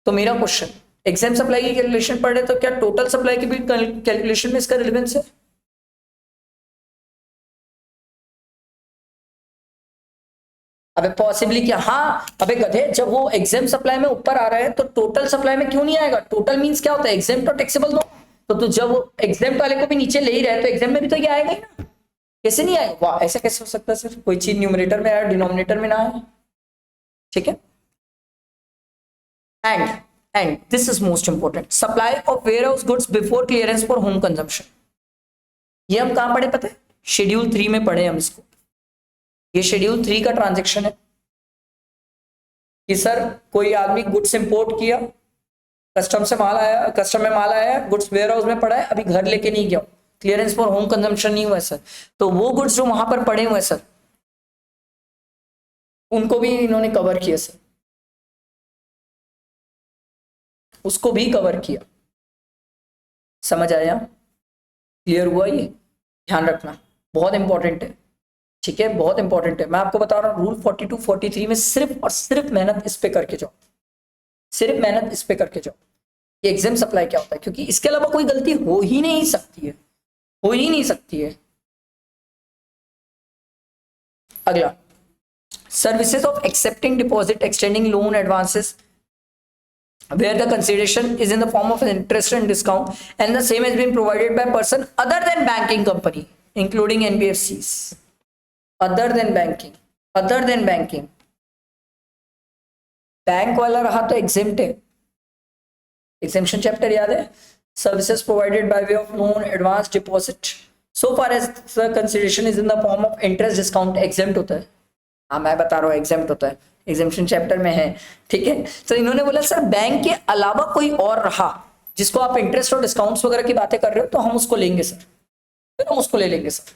तो मेरा क्वेश्चन, एग्जाम सप्लाई की कैलकुलेशन पढ़ रहे तो क्या टोटल सप्लाई की भी कैलकुलेशन में इसका रिलेवेंस है? अबे पॉसिबली क्या, हाँ अबे गधे, जब वो एग्जाम सप्लाई में ऊपर आ रहा है तो टोटल सप्लाई में क्यों नहीं आएगा? टोटल मींस क्या होता है, एग्जाम और टैक्सेबल दो। तो तू जब वो एग्जाम वाले को भी नीचे ले ही रहे तो एग्जाम में भी तो ये आएगा ही ना, कैसे नहीं आएगा? वाह ऐसा कैसे हो सकता है सर, कोई चीज न्यूमरेटर में आया डिनोमिनेटर में ना आए। ठीक है, and and this is most important, supply of warehouse goods before clearance for home consumption. ये हम कहां पढ़े पता है, शेड्यूल 3 में पढ़े हम इसको। ये शेड्यूल 3 का ट्रांजेक्शन है कि सर कोई आदमी गुड्स इंपोर्ट किया, कस्टम से माल आया, कस्टम में माल आया, गुड्स वेयर हाउस में पड़ा है, अभी घर लेके नहीं गया, क्लियरेंस फॉर होम कंजम्पशन नहीं हुआ सर। तो वो गुड्स जो वहां पर पड़े हुए सर, उनको भी इन्होंने कवर किया सर, उसको भी कवर किया। समझ आया, क्लियर हुआ? ये ध्यान रखना, बहुत इंपॉर्टेंट है। ठीक है, बहुत इंपॉर्टेंट है। मैं आपको बता रहा हूँ रूल 42 43 में सिर्फ और सिर्फ मेहनत इस पे करके जाओ, सिर्फ मेहनत इस पे करके जाओ, एग्जाम सप्लाई क्या होता है, क्योंकि इसके अलावा कोई गलती हो ही नहीं सकती है, हो ही नहीं सकती है। अगला, services of accepting deposit, extending loan, advances where the consideration is in the form of an interest and discount and the same has been provided by person other than banking company including NBFCs, other than banking, other than banking। Bank वाला रहा तो exempt है, exemption chapter याद है, services provided by way of loan, advance, deposit, so far as the consideration is in the form of interest discount, exempt होता है। हाँ मैं बता रहा हूँ एग्जेम्प्ट होता है, एग्जेम्पशन चैप्टर में है। ठीक है, तो इन्होंने बोला सर बैंक के अलावा कोई और रहा जिसको आप इंटरेस्ट और डिस्काउंट्स वगैरह की बातें कर रहे हो तो हम उसको लेंगे सर, फिर हम उसको ले लेंगे सर।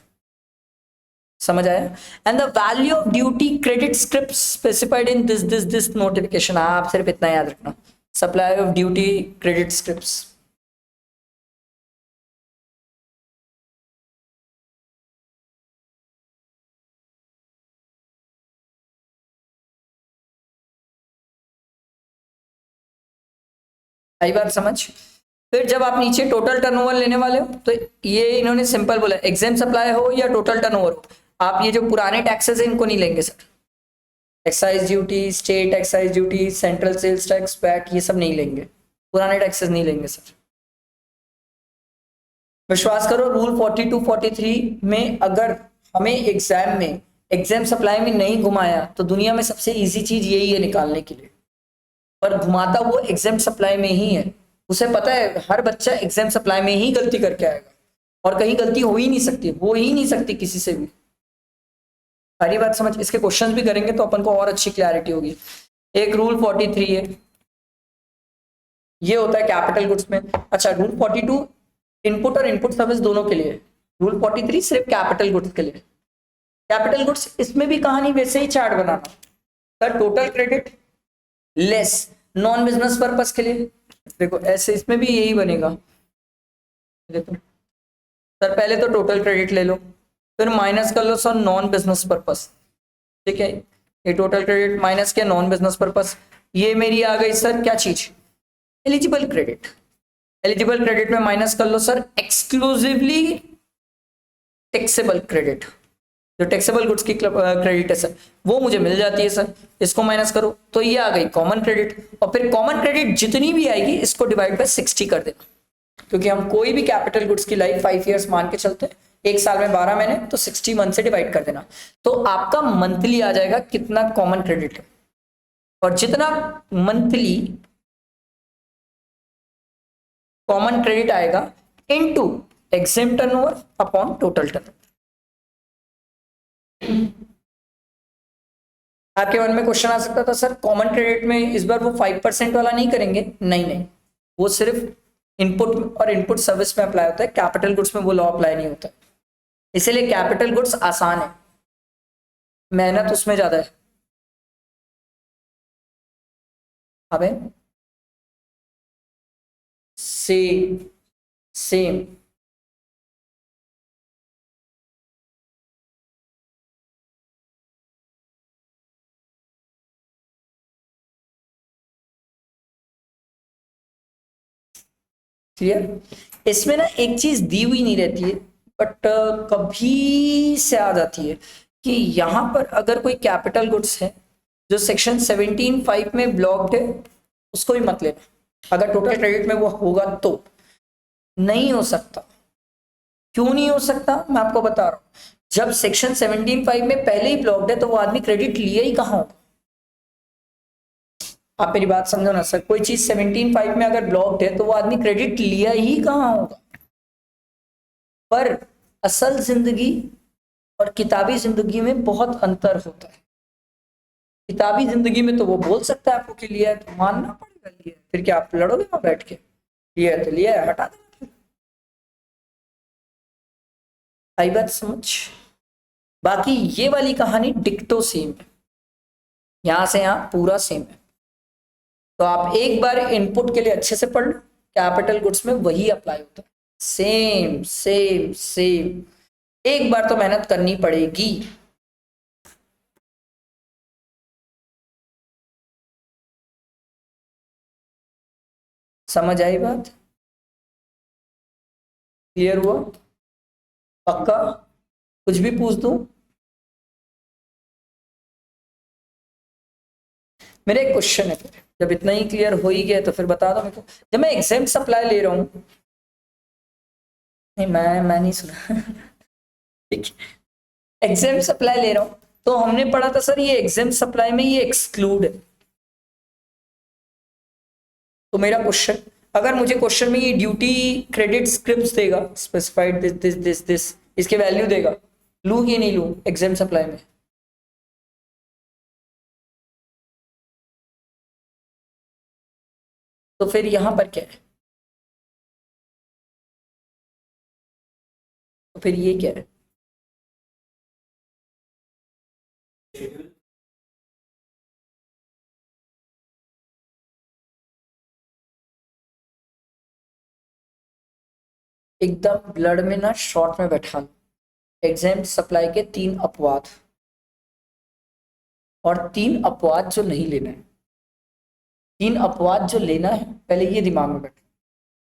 समझ आया? And the value of duty credit script specified in this notification. आप सिर्फ इतना याद रखना, supply of duty credit scripts. आई बात समझ? फिर जब आप नीचे टोटल टर्नओवर लेने वाले हो तो ये इन्होंने सिंपल बोला, एग्जाम सप्लाई हो या टोटल टर्नओवर हो, आप ये जो पुराने टैक्सेस हैं इनको नहीं लेंगे sir. Excise duty, state excise duty, central sales tax, VAT, ये सब नहीं लेंगे, पुराने टैक्सेस नहीं लेंगे सर। विश्वास करो रूल 42 43 में अगर हमें एग्जाम में एग्जाम सप्लाई में नहीं घुमाया तो दुनिया में सबसे इजी चीज यही है निकालने के लिए, पर घुमाता वो एग्जाम सप्लाई में ही है। उसे पता है हर बच्चा एग्जाम सप्लाई में ही गलती करके आएगा और कहीं गलती हो ही नहीं सकती, हो ही नहीं सकती किसी से भी। सारी बात समझ, इसके क्वेश्चंस भी करेंगे तो अपन को और अच्छी क्लैरिटी होगी। एक रूल 43 है, ये होता है कैपिटल गुड्स में। अच्छा, रूल 42 इनपुट और इनपुट सर्विस दोनों के लिए, रूल 43 सिर्फ कैपिटल गुड्स के लिए। कैपिटल गुड्स इसमें भी कहानी वैसे ही चार्ट बनाना sir, total credit less non business purpose के लिए, देखो ऐसे इसमें भी यही बनेगा। देखो सर पहले तो टोटल क्रेडिट ले लो, फिर माइनस कर लो सर नॉन बिजनेस पर्पस। ठीक है, ये टोटल क्रेडिट माइनस के नॉन बिजनेस पर्पस, ये मेरी आ गई सर क्या चीज, एलिजिबल क्रेडिट। एलिजिबल क्रेडिट में माइनस कर लो सर एक्सक्लूसिवली टैक्सेबल क्रेडिट, जो टैक्सेबल गुड्स की क्रेडिट है सर वो मुझे मिल जाती है सर, इसको माइनस करो तो ये आ गई कॉमन क्रेडिट। और फिर कॉमन क्रेडिट जितनी भी आएगी इसको डिवाइड बाय 60 कर देना, क्योंकि हम कोई भी कैपिटल गुड्स की लाइफ 5 इयर्स मान के चलते हैं, एक साल में 12 महीने, तो 60 मंथ से डिवाइड कर देना, तो आपका मंथली आ जाएगा कितना कॉमन क्रेडिट है, और जितना मंथली कॉमन क्रेडिट आएगा into exam turnover upon total turnover. आपके मन में क्वेश्चन आ सकता था सर कॉमन क्रेडिट में इस बार वो 5% वाला नहीं करेंगे। नहीं नहीं, वो सिर्फ इनपुट और इनपुट सर्विस में अप्लाई होता है, कैपिटल गुड्स में वो लॉ अप्लाई नहीं होता। इसीलिए कैपिटल गुड्स आसान है, मेहनत उसमें ज्यादा है। अबे सेम सेम क्लियर। इसमें ना एक चीज दी हुई नहीं रहती है, बट कभी से आ जाती है कि यहां पर अगर कोई कैपिटल गुड्स है जो सेक्शन 17(5) में ब्लॉक्ड है, उसको भी मत लेना अगर टोटल क्रेडिट में वो होगा तो। नहीं हो सकता। क्यों नहीं हो सकता, मैं आपको बता रहा हूं। जब सेक्शन 17(5) में पहले ही ब्लॉक्ड है तो वो आदमी क्रेडिट लिया ही कहां होगा। आप मेरी बात समझो ना सर, कोई चीज 17(5) में अगर ब्लॉक्ड है तो वो आदमी क्रेडिट लिया ही कहां होगा। पर असल जिंदगी और किताबी जिंदगी में बहुत अंतर होता है। किताबी जिंदगी में तो वो बोल सकता है आपको कि लिया है तो मानना पड़ेगा लिया है, फिर क्या आप लड़ोगे वहां बैठ के, लिया है तो लिया है, हटा देना। आई बात समझ। बाकी ये वाली कहानी डिक्टो सेम है, यहां से यहां पूरा सेम है। तो आप एक बार इनपुट के लिए अच्छे से पढ़ लो, कैपिटल गुड्स में वही अप्लाई होता है, सेम सेम सेम। एक बार तो मेहनत करनी पड़ेगी। समझ आई बात, क्लियर हुआ, पक्का। कुछ भी पूछ दूं। मेरा एक क्वेश्चन है, फिर जब इतना ही क्लियर हो ही गया तो फिर बता दो मेरे को। जब मैं एग्जाम सप्लाई ले रहा हूँ, नहीं मैं नहीं सुना ठीक है, एग्जाम सप्लाई ले रहा हूँ तो हमने पढ़ा था सर ये एग्जाम सप्लाई में ये एक्सक्लूड है। तो मेरा क्वेश्चन, अगर मुझे क्वेश्चन में ये ड्यूटी क्रेडिट स्क्रिप्ट देगा, specified this this this this, इसके वैल्यू देगा, लू कि नहीं लू एग्जाम सप्लाई में। तो फिर यहां पर क्या है, तो फिर ये क्या है। एकदम ब्लड में ना शॉर्ट में बैठा लो, एग्जाम सप्लाई के 3 अपवाद, और 3 अपवाद जो नहीं लेना है। 3 अपवाद जो लेना है पहले ये दिमाग में बैठो,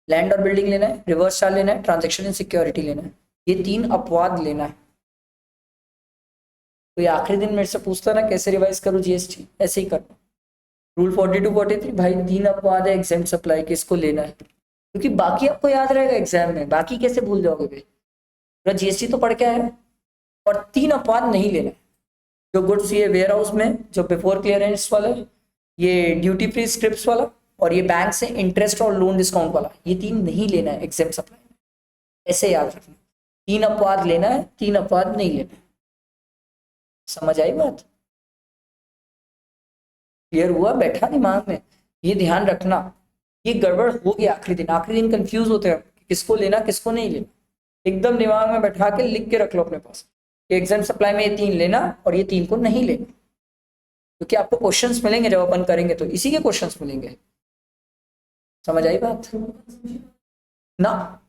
लैंड और बिल्डिंग लेना है, रिवर्स चार्ज लेना है, ट्रांजेक्शन इन सिक्योरिटी लेना है। ये 3 अपवाद लेना है। तो ये आखिरी दिन मेरे से पूछता ना कैसे रिवाइज करूँ जीएसटी, ऐसे ही करना। रूल 42-43 भाई 3 अपवाद है एग्जाम सप्लाई के, इसको लेना है, क्योंकि बाकी आपको याद रहेगा एग्जाम में, बाकी कैसे भूल जाओगे भाई, पूरा जीएसटी तो पढ़ के आए। और 3 अपवाद नहीं लेना है। जो गुड्स ये वेयर हाउस में जो बिफोर क्लियरेंस वाला है, ये ड्यूटी फ्री स्क्रिप्ट वाला, और ये बैंक से इंटरेस्ट और लोन डिस्काउंट वाला, ये 3 नहीं लेना है एग्जाम सप्लाई में। ऐसे याद रखना, 3 अपवाद लेना है, 3 अपवाद नहीं लेना है। समझ आई बात, क्लियर हुआ, बैठा दिमाग में, ये ध्यान रखना। ये गड़बड़ हो गया आखिरी दिन, आखिरी दिन कंफ्यूज होते हैं किसको लेना किसको नहीं लेना। एकदम दिमाग में बैठा के लिख के रख लो अपने पास कि एग्जाम सप्लाई में ये 3 लेना और ये 3 को नहीं लेना, क्योंकि आपको क्वेश्चंस मिलेंगे जब अपन करेंगे तो इसी के क्वेश्चंस मिलेंगे। समझ आई बात ना।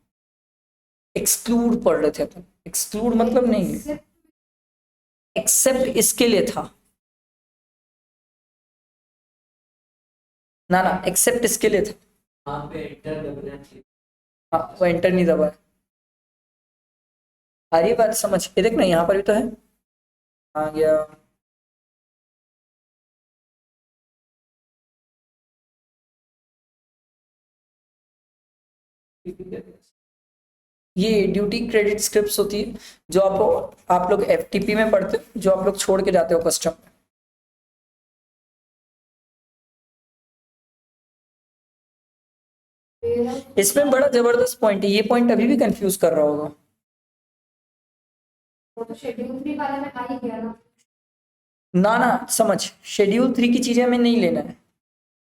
एक्सक्लूड पढ़ रहे थे अपन, एक्सक्लूड मतलब नहीं है, एक्सेप्ट इसके लिए था ना, एक्सेप्ट इसके लिए था। हाँ वो एंटर नहीं दबा है। आ रही बात समझ, ये देख ना यहाँ पर भी तो है, आ गया। ये ड्यूटी क्रेडिट स्क्रिप्ट्स होती है जो आप लोग एफटीपी में पढ़ते हो, जो आप लोग छोड़ के जाते हो कस्टम। इसमें बड़ा जबरदस्त पॉइंट है, ये पॉइंट अभी भी कंफ्यूज कर रहा होगा। वो तो शेड्यूल 3 वाले में आ ही गया ना। ना ना समझ, शेड्यूल 3 की चीजें हमें नहीं लेना है,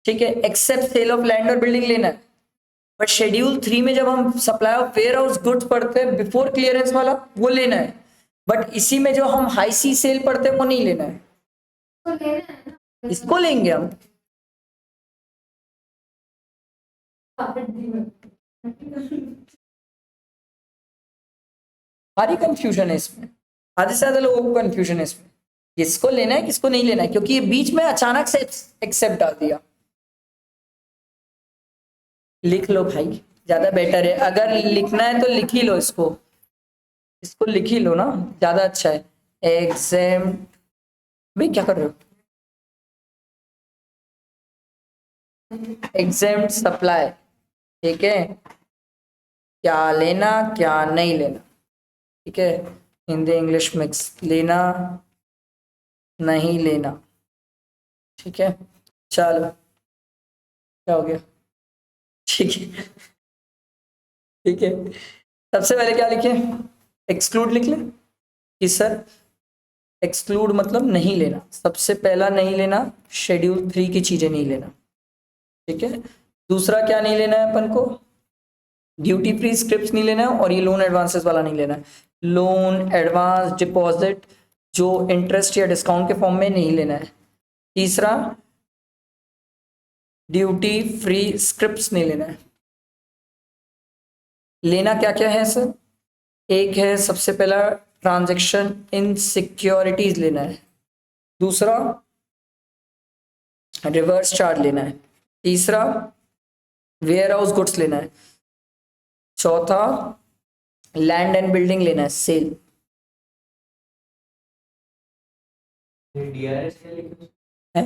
ठीक है, एक्सेप्ट सेल ऑफ लैंड और बिल्डिंग लेना है। बट शेड्यूल 3 में जब हम supply of warehouse goods पढ़ते हैं बिफोर क्लियरेंस वाला, वो लेना है। बट इसी में जो हम हाई सी सेल पढ़ते हैं वो नहीं लेना है, इसको लेंगे हम। भारी कंफ्यूजन है इसमें, आधे से ज्यादा लोगों को कंफ्यूजन है इसमें, किसको लेना है किसको नहीं लेना है, क्योंकि ये बीच में अचानक से एक्सेप्ट डाल दिया। लिख लो भाई, ज्यादा बेटर है, अगर लिखना है तो लिख ही लो इसको, इसको लिख ही लो ना, ज्यादा अच्छा है। एग्जाम भाई क्या कर रहे हो, एग्जाम सप्लाई, ठीक है, क्या लेना क्या नहीं लेना, ठीक है, हिंदी इंग्लिश मिक्स, लेना नहीं लेना, ठीक है। चलो क्या हो गया, ठीक है, ठीक है। सबसे पहले क्या लिखे, एक्सक्लूड लिख ले कि सर एक्सक्लूड मतलब नहीं लेना, सबसे पहला नहीं लेना, शेड्यूल 3 की चीजें नहीं लेना, ठीक है। दूसरा क्या नहीं लेना है अपन को, ड्यूटी फ्री स्क्रिप्ट नहीं लेना है, और ये लोन एडवांसेस वाला नहीं लेना है, लोन एडवांस डिपॉजिट जो इंटरेस्ट या डिस्काउंट के फॉर्म में नहीं लेना है। तीसरा ड्यूटी फ्री स्क्रिप्ट नहीं लेना है। लेना क्या क्या है सर, एक है सबसे पहला ट्रांजैक्शन इन सिक्योरिटीज लेना है, दूसरा रिवर्स चार्ज लेना है, तीसरा वेयर हाउस गुड्स लेना है, चौथा लैंड एंड बिल्डिंग लेना है सेल। है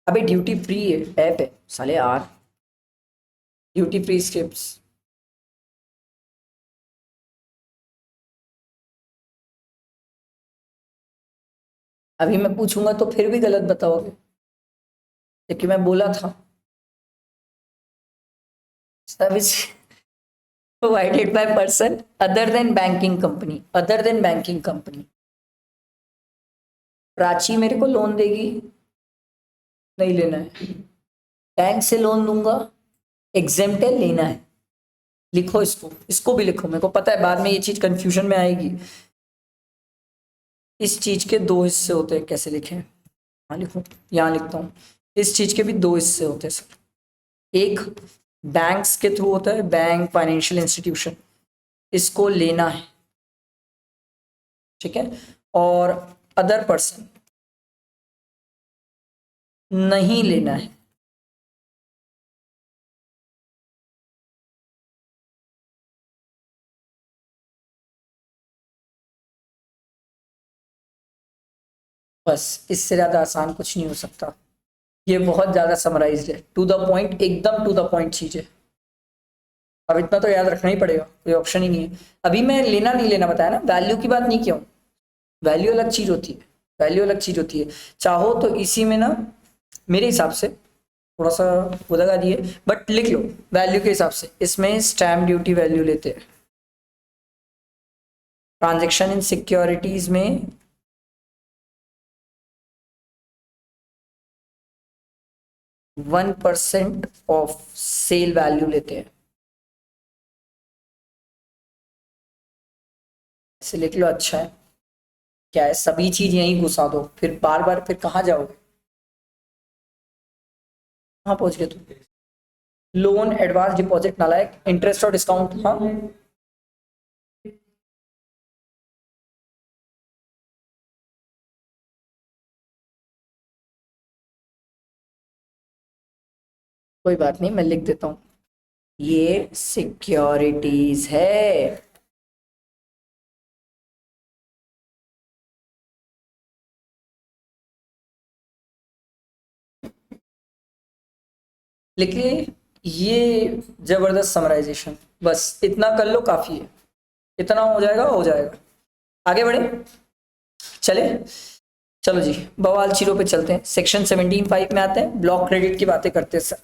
अबे ड्यूटी फ्री है, ऐप है साले यार, ड्यूटी फ्री स्क्रिप्ट्स। अभी मैं पूछूंगा तो फिर भी गलत बताओगे, क्योंकि मैं बोला था service provided by person other than banking company, other than banking company. Prachi मेरे को लोन देगी, नहीं लेना है, बैंक से लोन दूंगा, एग्जेम्प्ट है, लेना है। लिखो इसको, इसको भी लिखो, मेरे को पता है बाद में ये चीज कंफ्यूजन में आएगी। इस चीज के दो हिस्से होते हैं, कैसे लिखें, हाँ लिखो, यहाँ लिखता हूँ, इस चीज के भी दो हिस्से होते हैं सर, एक बैंक्स के थ्रू होता है, बैंक फाइनेंशियल इंस्टीट्यूशन, इसको लेना है, ठीक है, और अदर पर्सन नहीं लेना है। बस इससे ज्यादा आसान कुछ नहीं हो सकता, ये बहुत ज्यादा समराइज्ड है, टू द पॉइंट, एकदम टू द पॉइंट चीज है। अब इतना तो याद रखना ही पड़ेगा, कोई ऑप्शन ही नहीं है। अभी मैं लेना नहीं लेना बताया ना, वैल्यू की बात नहीं किया हूँ, वैल्यू अलग चीज होती है, वैल्यू अलग चीज होती है। चाहो तो इसी में ना मेरे हिसाब से थोड़ा सा वो लगा दिए, बट लिख लो वैल्यू के हिसाब से, इसमें स्टैम्प ड्यूटी वैल्यू लेते हैं, ट्रांजेक्शन इन सिक्योरिटीज में 1% ऑफ सेल वैल्यू लेते हैं, ऐसे लिख लो, अच्छा है। क्या है, सभी चीज यहीं घुसा दो, फिर बार बार फिर कहाँ जाओगे, कहाँ पहुंच गए तुम। लोन एडवांस डिपॉजिट नालायक, इंटरेस्ट और डिस्काउंट, हाँ कोई बात नहीं, मैं लिख देता हूँ, ये सिक्योरिटीज है। लिखिए, ये जबरदस्त समराइजेशन, बस इतना कर लो काफी है, इतना हो जाएगा, हो जाएगा। आगे बढ़े, चले, चलो जी बवाल चीरों पे चलते हैं, सेक्शन 17(5) में आते हैं, ब्लॉक क्रेडिट की बातें करते हैं सर।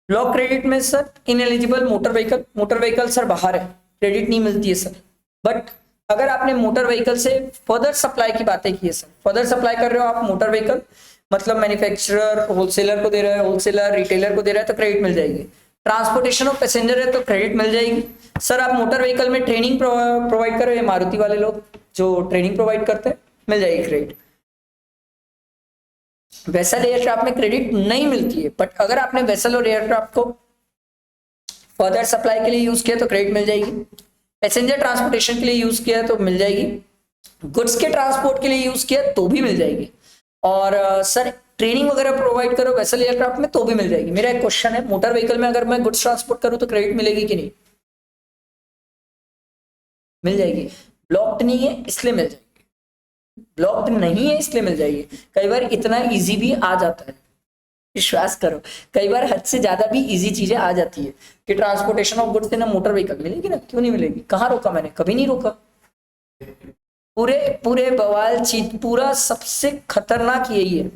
ब्लॉक क्रेडिट में sir ineligible motor vehicle, motor vehicle sir बाहर है, क्रेडिट नहीं मिलती है सर, बट अगर आपने मोटर व्हीकल से फर्दर सप्लाई की बातें की है सर, फर्दर सप्लाई कर रहे हो आप मोटर व्हीकल, मतलब मैन्युफैक्चरर होलसेलर को दे रहा है, होलसेलर रिटेलर को दे रहा है तो क्रेडिट मिल जाएगी। ट्रांसपोर्टेशन ऑफ पैसेंजर है तो क्रेडिट मिल जाएगी। सर आप मोटर व्हीकल में ट्रेनिंग प्रोवाइड कर रहे हो, मारुति वाले लोग जो ट्रेनिंग प्रोवाइड करते हैं, मिल जाएगी क्रेडिट। वेसल एयरक्राफ्ट में क्रेडिट नहीं मिलती है, बट अगर आपने वेसल और एयरक्राफ्ट को फर्दर सप्लाई के लिए यूज किया तो क्रेडिट मिल जाएगी। पैसेंजर ट्रांसपोर्टेशन के लिए यूज किया तो मिल जाएगी। गुड्स के ट्रांसपोर्ट के लिए यूज किया तो भी मिल जाएगी। और सर ट्रेनिंग वगैरह प्रोवाइड करो वेसल एयरक्राफ्ट में तो भी मिल जाएगी। मेरा एक क्वेश्चन है, मोटर व्हीकल में अगर मैं गुड्स ट्रांसपोर्ट करूं तो क्रेडिट मिलेगी कि नहीं? मिल जाएगी। ब्लॉक्ड नहीं है इसलिए मिल जाएगी, ब्लॉक्ड नहीं है इसलिए मिल जाएगी। कई बार इतना इजी भी आ जाता है, विश्वास करो, कई बार हद से ज्यादा भी इजी चीजें आ जाती है कि ट्रांसपोर्टेशन ऑफ गुड्स ना मोटर व्हीकल मिलेगी ना, क्यों नहीं मिलेगी? कहाँ रोका मैंने? कभी नहीं रोका। पूरे पूरे बवाल चीज, पूरा सबसे खतरनाक यही है,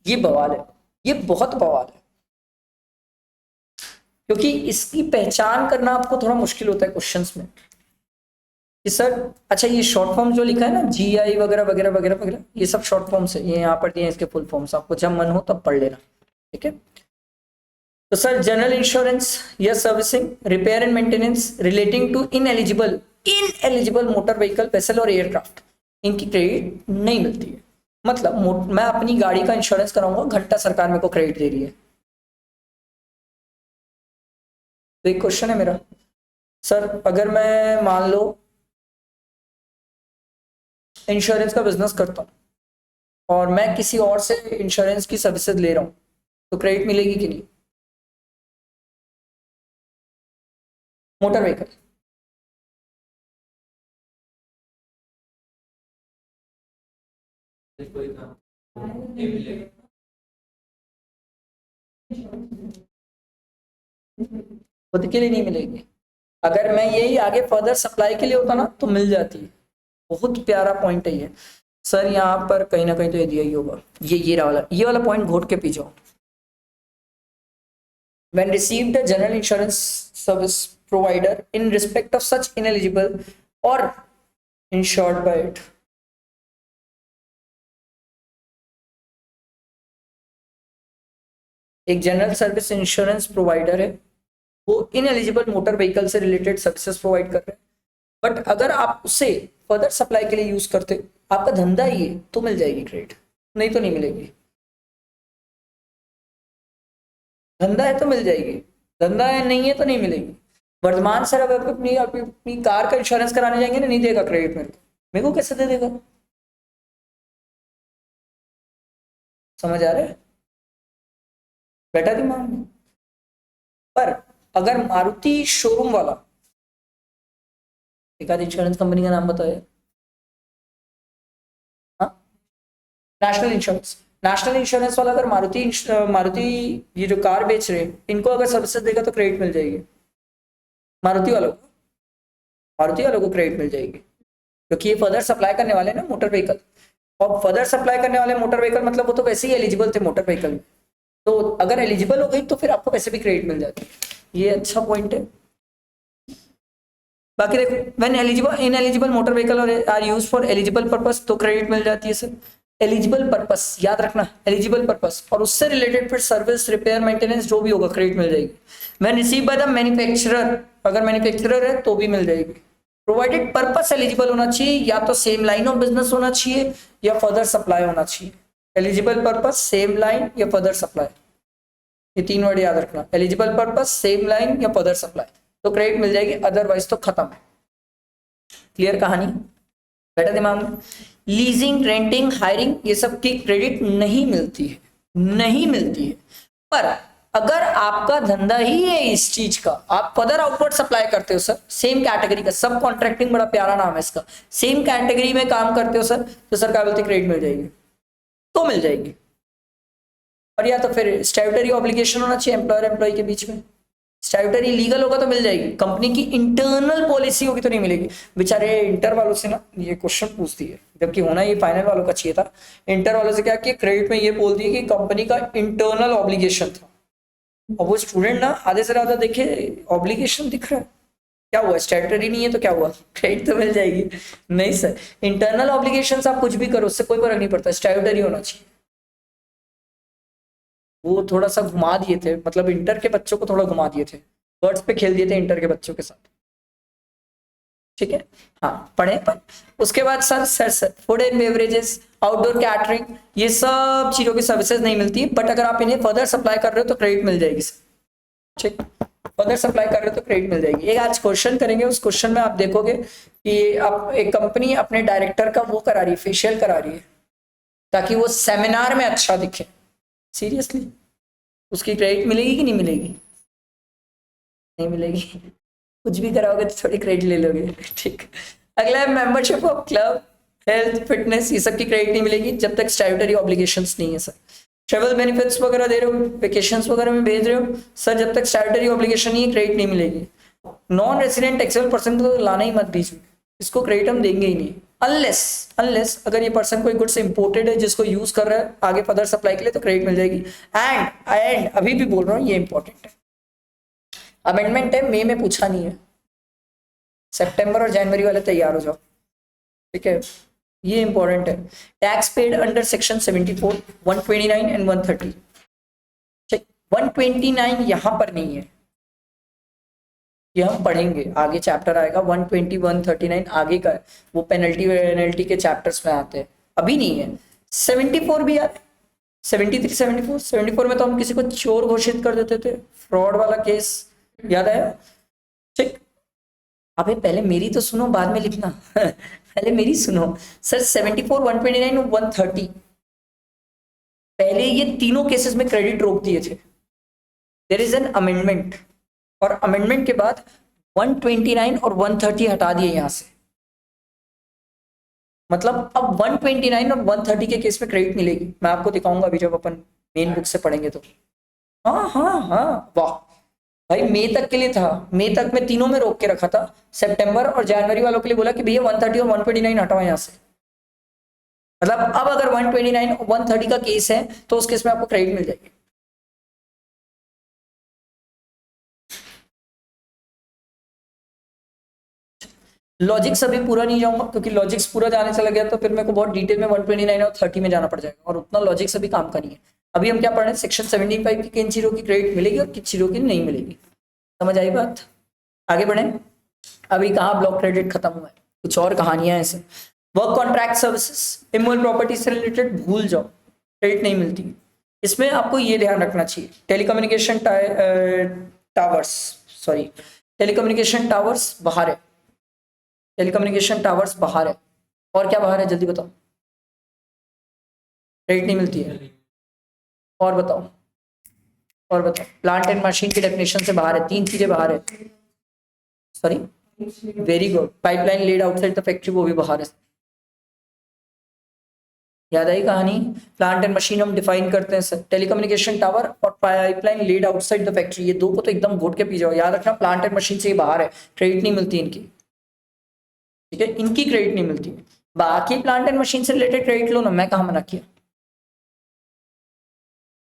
ये बवाल है, ये बहुत बवाल है, क्योंकि इसकी पहचान करना आपको थोड़ा मुश्किल होता है क्वेश्चंस में कि सर अच्छा ये शॉर्ट फॉर्म जो लिखा है ना GI वगैरह वगैरह वगैरह वगैरह, ये सब शॉर्ट फॉर्म्स है, ये यहाँ पर दिए हैं इसके फुल फॉर्म्स, आपको जब मन हो तब पढ़ लेना, ठीक है। तो सर जनरल इंश्योरेंस या servicing, repair and maintenance relating to ineligible motor vehicle, vessel और एयरक्राफ्ट, इनकी क्रेडिट नहीं मिलती है। मतलब मैं अपनी गाड़ी का इंश्योरेंस कराऊंगा, घंटा सरकार मेरे को क्रेडिट दे रही है। तो एक क्वेश्चन है मेरा, सर अगर मैं मान लो इंश्योरेंस का बिजनेस करता हूँ और मैं किसी और से इंश्योरेंस की सर्विसेज ले रहा हूँ तो क्रेडिट मिलेगी कि नहीं? मोटर व्हीकल खुद के लिए नहीं मिलेगी। अगर मैं यही आगे फर्दर सप्लाई के लिए होता ना तो मिल जाती है। बहुत प्यारा पॉइंट है ये सर, यहाँ पर कहीं ना कहीं तो ये दिया ही होगा, ये वाला पॉइंट घोट के पी जाओ। When received a general insurance service provider in respect of such ineligible or insured by it, एक जनरल सर्विस इंश्योरेंस प्रोवाइडर है, वो इनएलिजिबल मोटर व्हीकल से रिलेटेड सर्विसेज प्रोवाइड कर रहे हैं, बट अगर आप उसे फर्दर सप्लाई के लिए यूज करते, आपका धंधा ही है, तो मिल जाएगी क्रेडिट, नहीं तो नहीं मिलेगी। धंधा है तो मिल जाएगी, धंधा है नहीं है तो नहीं मिलेगी। वर्तमान सर अगर अपनी कार का इंश्योरेंस कराने जाएंगे ना, नहीं देगा क्रेडिट मेरे को कैसे दे देगा? समझ आ रहा है? बैठा दिमाग में। पर अगर मारुति शोरूम वाला, एक आध इंश्योरेंस कंपनी का नाम बताओ, नेशनल इंश्योरेंस, नेशनल इंश्योरेंस वाला अगर मारुति ये जो कार बेच रहे हैं इनको अगर सर्विसेज देगा तो क्रेडिट मिल जाएगी। मारुति वालों को क्रेडिट मिल जाएगी, क्योंकि ये फर्दर सप्लाई करने वाले ना मोटर व्हीकल, और फर्दर सप्लाई करने वाले मोटर व्हीकल मतलब वो तो वैसे ही एलिजिबल थे मोटर व्हीकल में, तो अगर एलिजिबल हो गई तो फिर आपको वैसे भी क्रेडिट मिल जाती है। ये अच्छा पॉइंट है। बाकी देखो, when ineligible motor vehicle are used for eligible purpose तो क्रेडिट मिल जाती है सर। एलिजिबल पर्पस याद रखना, एलिजिबल पर्पस, और उससे रिलेटेड फिर सर्विस रिपेयर मेंटेनेंस जो भी होगा क्रेडिट मिल जाएगी। When receive by the manufacturer, अगर मैन्युफैक्चरर है तो भी मिल जाएगी। प्रोवाइडेड पर्पस एलिजिबल होना चाहिए, या तो सेम लाइन ऑफ बिजनेस होना चाहिए या फर्दर सप्लाई होना चाहिए। एलिजिबल पर्पस, सेम लाइन या फर्दर सप्लाई, ये तीन वर्ड याद रखना। एलिजिबल पर्पस, सेम लाइन या फर्दर सप्लाई, तो क्रेडिट मिल जाएगी, अदरवाइज तो खत्म है। क्लियर कहानी? बैठा दिमाग में? लीजिंग, रेंटिंग, हायरिंग, ये सब की क्रेडिट नहीं मिलती है। पर अगर आपका धंधा ही है इस चीज का, आप फर्दर आउटवर्ड सप्लाई करते हो सर, सेम कैटेगरी का, सब कॉन्ट्रैक्टिंग बड़ा प्यारा नाम है इसका, सेम कैटेगरी में काम करते हो सर, तो सर क्या बोलते क्रेडिट मिल जाएगी, तो मिल जाएगी। और या तो फिर स्टैट्यूटरी ऑब्लिगेशन होना चाहिए एम्प्लॉयर एम्प्लॉय के बीच में, स्टैट्यूटरी लीगल होगा तो मिल जाएगी। कंपनी की इंटरनल पॉलिसी होगी तो नहीं मिलेगी। बेचारे इंटर वालों से ना ये क्वेश्चन पूछती है, जबकि होना ये फाइनल वालों का चाहिए था। इंटर वालों से क्या कि क्रेडिट में ये बोल दिया कि कंपनी का इंटरनल ऑब्लिगेशन था, और वो स्टूडेंट ना आधे से ज्यादा देखे ऑब्लिगेशन दिख रहा है, क्या हुआ, स्टैट्यूटरी नहीं है तो क्या हुआ, क्रेडिट तो मिल जाएगी। नहीं सर, इंटरनल ऑब्लिगेशंस आप कुछ भी करो उससे कोई फर्क नहीं पड़ता, स्टैट्यूटरी होना चाहिए। वो थोड़ा सा घुमा दिए थे, मतलब इंटर के बच्चों को थोड़ा घुमा दिए थे, वर्ड्स पे खेल दिए थे इंटर के बच्चों के साथ। ठीक है, हाँ पढ़े पर उसके बाद sir food and beverages, outdoor catering, ये सब चीजों की सर्विसेज नहीं मिलती, बट अगर आप इन्हें फर्दर सप्लाई कर रहे हो तो क्रेडिट मिल जाएगी सर। ठीक, फर्दर सप्लाई कर रहे हो तो क्रेडिट मिल जाएगी। एक आज क्वेश्चन करेंगे, उस क्वेश्चन में आप देखोगे कि आप एक कंपनी अपने डायरेक्टर का वो करा रही है, फेशियल करा रही है, ताकि वो सेमिनार में अच्छा दिखे। सीरियसली, उसकी क्रेडिट मिलेगी कि नहीं मिलेगी? नहीं मिलेगी। कुछ भी कराओगे तो थोड़ी क्रेडिट ले लोगे। ठीक, अगला है membership of club, health, fitness, ये सब की क्रेडिट नहीं मिलेगी जब तक स्टैट्यूटरी ऑब्लिगेशंस नहीं है सर। ट्रेवल बेनिफिट्स वगैरह दे रहे हो, वेकेशंस वगैरह में भेज रहे हो सर, जब तक स्टैट्यूटरी ऑब्लिगेशन नहीं है क्रेडिट नहीं मिलेगी। नॉन रेसिडेंट टैक्सेबल पर्सन को लाना ही मत बीच में, इसको क्रेडिट हम देंगे ही नहीं, अनलेस अगर ये पर्सन कोई गुड्स इंपोर्टेड है जिसको यूज कर रहा है आगे फर्दर सप्लाई के लिए तो क्रेडिट मिल जाएगी। एंड अभी भी बोल रहा हूँ, ये इंपॉर्टेंट है, अमेंडमेंट है, मई में पूछा नहीं है, सितंबर और जनवरी वाले तैयार हो जाओ। ठीक है, ये इंपॉर्टेंट है। Tax paid under section 74, 129 and 130। ठीक, 129 यहां पर नहीं है, ये हम पढ़ेंगे, आगे चैप्टर आएगा 120 139 आगे का है, वो पेनल्टी के चैप्टर्स में आते हैं, अभी नहीं है। 74 भी याद है, 73 74 74 में तो हम किसी को चोर घोषित कर देते थे, फ्रॉड वाला केस याद आया। ठीक, अबे पहले मेरी तो सुनो बाद में लिखना। पहले मेरी सुनो सर, 74 129 और 130 पहले ये तीनों केसेस में क्रेडिट रोक दिए थे, देयर इज एन अमेंडमेंट, और अमेंडमेंट के बाद 129 और 130 हटा दिए यहां से, मतलब अब 129 और 130 के केस में क्रेडिट मिलेगी। मैं आपको दिखाऊंगा अभी जब अपन मेन बुक से पढ़ेंगे तो। हाँ हाँ हाँ, वाह भाई, मई तक के लिए था, मई तक में तीनों में रोक के रखा था, सितंबर और जनवरी वालों के लिए बोला कि भैया 130 और 129 हटाओ यहां से, मतलब अब अगर 129 और 130 का केस है तो उस केस में आपको क्रेडिट मिल जाएगी। लॉजिक्स अभी पूरा नहीं जाऊंगा क्योंकि लॉजिक्स पूरा जाने चला गया तो फिर मेरे को बहुत डिटेल में 129 और 30 में जाना पड़ जाएगा, और उतना लॉजिक्स अभी काम का नहीं है। अभी हम क्या पढ़ रहे हैं, सेक्शन 75 की किन चीजों की क्रेडिट मिलेगी और किन चीजों की नहीं मिलेगी। समझ आई बात? आगे बढ़े। अभी कहाँ ब्लॉक क्रेडिट खत्म हुआ है, कुछ और कहानियां हैं ऐसे। Work contract services, immovable property से रिलेटेड भूल जाओ, क्रेडिट नहीं मिलती। इसमें आपको ये ध्यान रखना चाहिए, telecommunication towers, sorry telecommunication towers बाहर है, टेलीकम्युनिकेशन टावर्स बाहर है, और क्या बाहर है जल्दी बताओ, क्रेडिट नहीं मिलती है, और बताओ, और बताओ। प्लांट एंड मशीन की डेफिनेशन से बाहर है, तीन चीजें बाहर है, sorry very good, pipeline laid outside the factory वो भी बाहर है। याद आई कहानी, प्लांट एंड मशीन हम डिफाइन करते हैं सर, टेलीकम्युनिकेशन टावर और pipeline laid outside the factory, ये दो को तो एकदम घोट के पी जाओ, याद रखना प्लांट एंड मशीन से ये बाहर है, क्रेडिट नहीं मिलती इनकी। ठीक है, इनकी क्रेडिट नहीं मिलती, बाकी प्लांट एंड मशीन से रिलेटेड क्रेडिट लो ना, मैं कहा मना किया।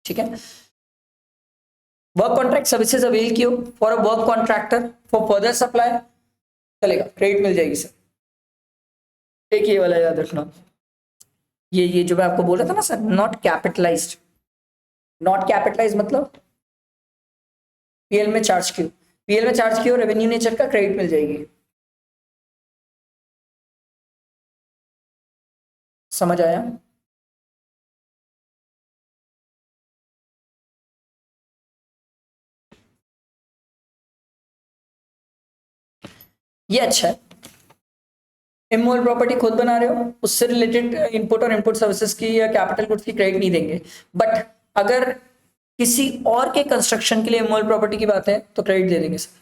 ठीक है, वर्क कॉन्ट्रैक्ट सर्विसेज अवेल कियो for a work contractor for further supply, चलेगा, क्रेडिट मिल जाएगी सर। एक ये वाला याद रखना, ये जो मैं आपको बोल रहा था ना sir, not capitalized, not capitalize मतलब पीएल में चार्ज क्यों, पीएल में चार्ज क्यों, रेवेन्यू नेचर का क्रेडिट मिल जाएगी। समझ आया? ये अच्छा है, इमोल प्रॉपर्टी खुद बना रहे हो, उससे रिलेटेड इनपुट और इनपुट सर्विसेज की या कैपिटल गुड्स की क्रेडिट नहीं देंगे, बट अगर किसी और के कंस्ट्रक्शन के लिए इमोल प्रॉपर्टी की बात है तो क्रेडिट दे देंगे सर।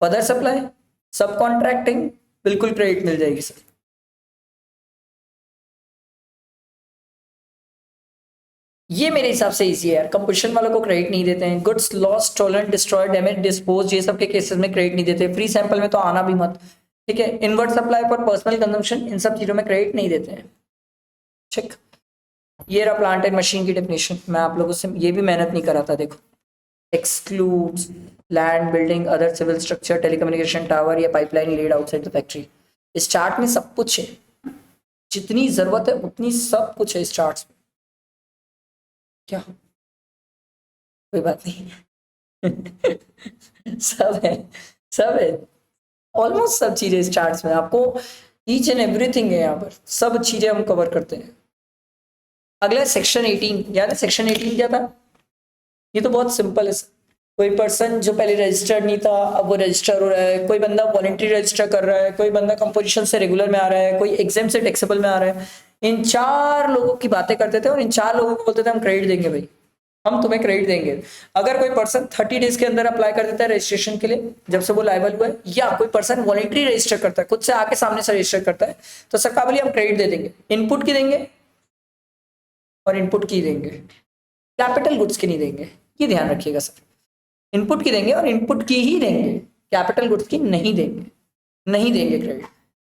फर्दर सप्लाई, सब कॉन्ट्रैक्टिंग, बिल्कुल क्रेडिट मिल जाएगी सर। ये मेरे हिसाब से इजी है यार, कंपोजिशन वालों को क्रेडिट नहीं देते हैं, goods loss stolen destroyed damage dispose ये सब के केसेस में क्रेडिट नहीं देते, फ्री सैंपल में तो आना भी मत। ठीक है, inward supply for personal consumption, इन सब चीजों में क्रेडिट नहीं देते हैं। ठीक, ये रहा प्लांट एंड मशीन की डेफिनेशन, मैं आप लोगों से ये भी मेहनत नहीं करा था, देखो excludes land, building, other civil structure, telecommunication tower या pipeline laid outside the factory. इस चार्ट में सब कुछ है, जितनी जरूरत है उतनी सब कुछ है इस चार्ट में। क्या कोई बात नहीं सब है, सब है, ऑलमोस्ट सब चीजें इस चार्ट में आपको, ईच एंड एवरीथिंग है यहाँ पर, सब चीजें हम कवर करते हैं। अगला सेक्शन 18, याद है सेक्शन 18 क्या था? ये तो बहुत सिंपल है सर। कोई पर्सन जो पहले रजिस्टर्ड नहीं था अब वो रजिस्टर हो रहा है, कोई बंदा वॉलंटरी रजिस्टर कर रहा है, कोई बंदा कंपोजिशन से रेगुलर में आ रहा है, कोई एग्जाम से टैक्सेबल में आ रहा है। इन 4 लोगों की बातें करते थे और इन 4 लोगों को बोलते थे हम क्रेडिट देंगे भाई, हम तुम्हें क्रेडिट देंगे। अगर कोई पर्सन 30 डेज के अंदर अप्लाई कर देता है रजिस्ट्रेशन के लिए जब से वो लायबल हुआ है, या कोई पर्सन वॉलंटरी रजिस्टर करता है, खुद से आके सामने से रजिस्टर करता है, तो सरकार बोली हम क्रेडिट दे देंगे। इनपुट की देंगे और इनपुट की देंगे, कैपिटल गुड्स की नहीं देंगे, ये ध्यान रखिएगा सर। इनपुट की देंगे और इनपुट की ही देंगे, कैपिटल गुड्स की नहीं देंगे, नहीं देंगे क्रेडिट।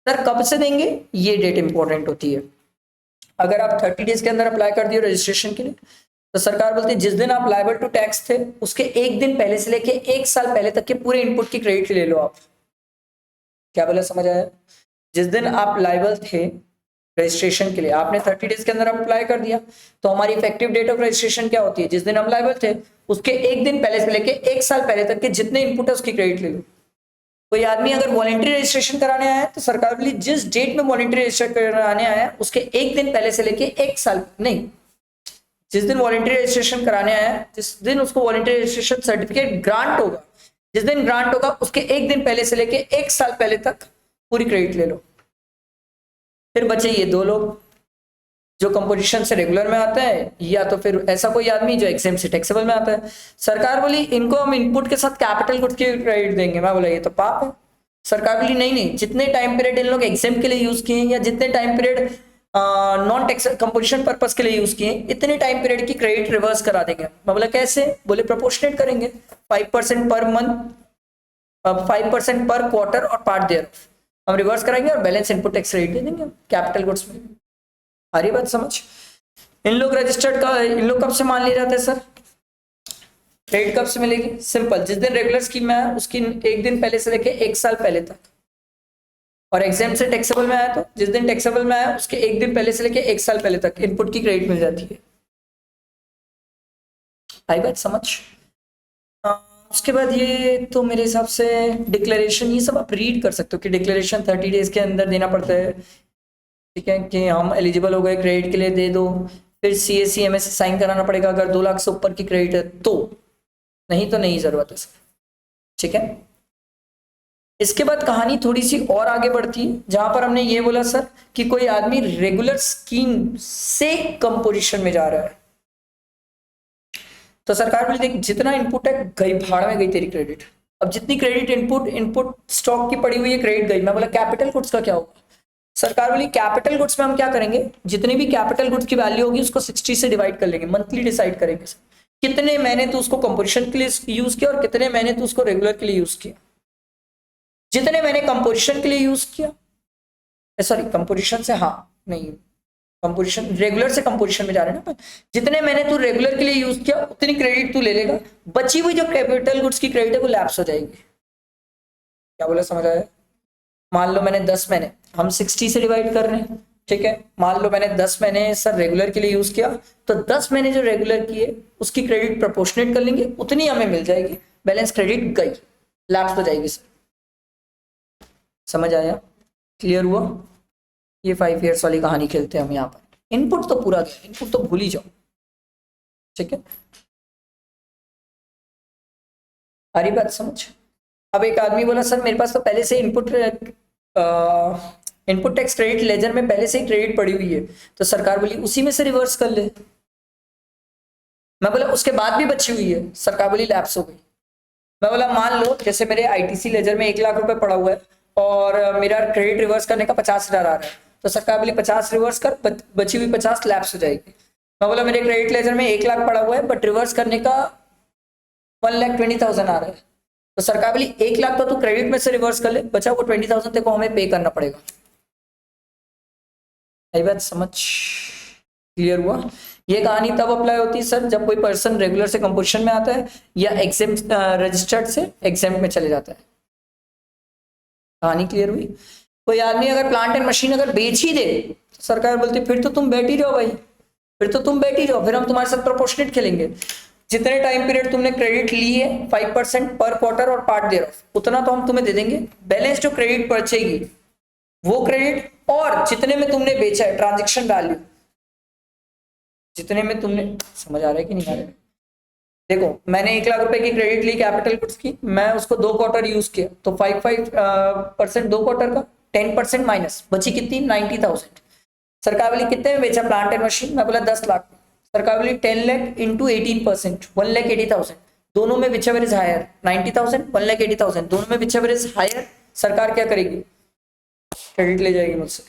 सर कब से देंगे, ये डेट इंपॉर्टेंट होती है। अगर आप 30 डेज के अंदर अप्लाई कर दिए रजिस्ट्रेशन के लिए, तो सरकार बोलती है जिस दिन आप लायबल टू टैक्स थे उसके एक दिन पहले से लेके 1 साल पहले तक के पूरे इनपुट की क्रेडिट ले लो आप। क्या बोला, समझ आया? जिस दिन आप लायबल थे रजिस्ट्रेशन के लिए, आपने 30 डेज के अंदर अप्लाई कर दिया, तो हमारी इफेक्टिव डेट ऑफ रजिस्ट्रेशन क्या होती है? जिस दिन हम लायबल थे उसके एक दिन पहले से लेके 1 साल पहले तक के जितने इनपुट है उसकी क्रेडिट ले लो। कोई आदमी अगर वॉलंटरी रजिस्ट्रेशन कराने आया है तो सरकार बोली जिस डेट में वॉलंटरी रजिस्टर कराने आया है उसके एक दिन पहले से लेके 1 साल नहीं, जिस दिन वॉलंटरी रजिस्ट्रेशन कराने आया है, जिस दिन उसको वॉलंटरी रजिस्ट्रेशन सर्टिफिकेट ग्रांट होगा, जिस दिन ग्रांट होगा उसके एक दिन पहले से लेके 1 साल पहले तक पूरी क्रेडिट ले लो। फिर बचे ये 2 लोग जो कंपोजिशन से रेगुलर में आता है, या तो फिर ऐसा कोई आदमी जो एग्जाम से टैक्सेबल में आता है। सरकार बोली इनको हम इनपुट के साथ कैपिटल गुड्स की क्रेडिट देंगे। मैं बोला ये तो पाप है। सरकार बोली नहीं नहीं, जितने टाइम पीरियड इन लोग एग्जाम के लिए यूज किए या जितने time period non tax composition purpose के लिए यूज किए, इतने टाइम पीरियड की क्रेडिट रिवर्स करा देंगे। मैं बोला कैसे? बोले प्रोपोर्शनेट करेंगे, 5% पर मंथ, 5% पर क्वार्टर और पार्ट देयर हम रिवर्स कराएंगे और बैलेंस इनपुट टैक्स क्रेडिट दे देंगे कैपिटल गुड्स में। आ रही बात समझ? इन लोग रजिस्टर्ड का इन लोग कब से मान लिए जाते हैं सर? क्रेडिट कब से मिलेगी? सिंपल, जिस दिन रेगुलर स्कीम में है उसकी एक दिन पहले से लेके 1 साल पहले तक, और एग्जाम से टैक्सेबल में आया तो जिस दिन टैक्सेबल में आया उसके एक दिन पहले से लेके 1 साल पहले तक इनपुट की क्रेडिट मिल जाती है। आई बात समझ? उसके बाद ये तो मेरे हिसाब से डिक्लेरेशन, ये सब आप रीड कर सकते हो कि डिक्लेरेशन 30 डेज के अंदर देना पड़ता है, ठीक है, कि हम एलिजिबल हो गए क्रेडिट के लिए, दे दो। फिर CACMA से साइन कराना पड़ेगा अगर 2 लाख से ऊपर की क्रेडिट है तो, नहीं तो नहीं जरूरत है सर, ठीक है। इसके बाद कहानी थोड़ी सी और आगे बढ़ती है, जहां पर हमने ये बोला सर कि कोई आदमी रेगुलर स्कीम से कंपोजिशन में जा रहा है, तो सरकार बोली देख जितना इनपुट है गई भाड़ में गई तेरी क्रेडिट। अब जितनी क्रेडिट इनपुट स्टॉक की पड़ी हुई है क्रेडिट गई। मैं बोला कैपिटल गुड्स का क्या होगा? सरकार बोली कैपिटल गुड्स में हम क्या करेंगे, जितनी भी कैपिटल गुड्स की वैल्यू होगी उसको 60 से डिवाइड कर लेंगे, मंथली डिसाइड करेंगे सर कितने महीने तो उसको कंपोजिशन के लिए यूज किया और कितने महीने तो उसको रेगुलर के लिए यूज किया। जितने मैंने कंपोजिशन के लिए यूज किया, सॉरी कंपोजिशन से, हाँ नहीं कंपोजिशन रेगुलर से कंपोजिशन में जा रहे हैं ना, जितने मैंने तू रेगुलर के लिए यूज किया उतनी क्रेडिट तू ले लेगा, बची हुई जो कैपिटल गुड्स की क्रेडिट है वो लैप्स हो जाएगी। क्या बोला, समझ आया? मान लो मैंने 10 महीने, हम 60 से डिवाइड कर रहे हैं, ठीक है, मान लो मैंने 10 महीने सर रेगुलर के लिए यूज किया, तो 10 महीने जो रेगुलर किए उसकी क्रेडिट प्रोपोर्शनेट कर लेंगे, उतनी हमें मिल जाएगी, बैलेंस क्रेडिट गई, लैप्स हो जाएगी सर। समझ आया? क्लियर हुआ? ये 5 इयर्स वाली कहानी खेलते हैं हम यहाँ पर। इनपुट तो पूरा गया, इनपुट तो भूल ही जाओ, ठीक है। आ रही बात समझ? अब एक आदमी बोला सर मेरे पास तो पहले से इनपुट टैक्स क्रेडिट लेजर में पहले से ही क्रेडिट पड़ी हुई है, तो सरकार बोली उसी में से रिवर्स कर ले। मैं बोला उसके बाद भी बची हुई है, सरकार बोली लैप्स हो गई। मैं बोला मान लो जैसे मेरे ITC लेजर में 1 लाख रुपए पड़ा हुआ है और मेरा क्रेडिट रिवर्स करने का 50,000 आ रहा है, तो सरकार बोली 50 रिवर्स कर, बची हुई 50 लैप्स हो जाएगी। मैं बोला मेरे क्रेडिट लेजर में 1 लाख पड़ा हुआ है बट रिवर्स करने का 1,20,000 आ रहा है, तो सरकार बोली 1 लाख तो तू क्रेडिट में से रिवर्स कर ले, बचा वो 20,000 तेरे को हमें पे करना पड़ेगा। यही बात समझ? क्लियर हुआ? ये कहानी तब अप्लाई होती है सर जब कोई पर्सन रेगुलर से कंपोजिशन में आता है या एग्जेम्प्ट रजिस्टर्ड से एग्जेम्प्ट में चले जाता है। कहानी क्लियर हुई? कोई आदमी अगर प्लांट एंड मशीन अगर बेच ही दे तो सरकार बोलती फिर तो तुम बैठ ही रहो भाई, फिर तो तुम बैठ ही रहो, फिर हम तुम्हारे साथ प्रोपोर्शनेट खेलेंगे। जितने टाइम पीरियड तुमने क्रेडिट ली है 5% पर क्वार्टर और पार्ट देयर ऑफ, उतना तो हम तुम्हें दे देंगे। बैलेंस जो क्रेडिट बचेगी वो क्रेडिट, और जितने में तुमने बेचा है ट्रांजेक्शन वैल्यू, जितने में तुमने, समझ आ रहा है कि नहीं आ रहा है? देखो मैंने 1 लाख रुपए की क्रेडिट ली कैपिटल गुड्स की, मैं उसको 2 क्वार्टर यूज किया तो 5% 2 क्वार्टर का 10% माइनस बची कितनी 90,000। सरकार वाली कितने में बेचा प्लांट एंड मशीन? मैं बोला 10 लाख। सरकार वाली 10 लाख इंटू 18% 1,80,000, दोनों में विच एवर इज हायर 90,000 1,80,000, दोनों में विच एवर इज हायर सरकार क्या करेगी? क्रेडिट ले जाएगी मुझसे।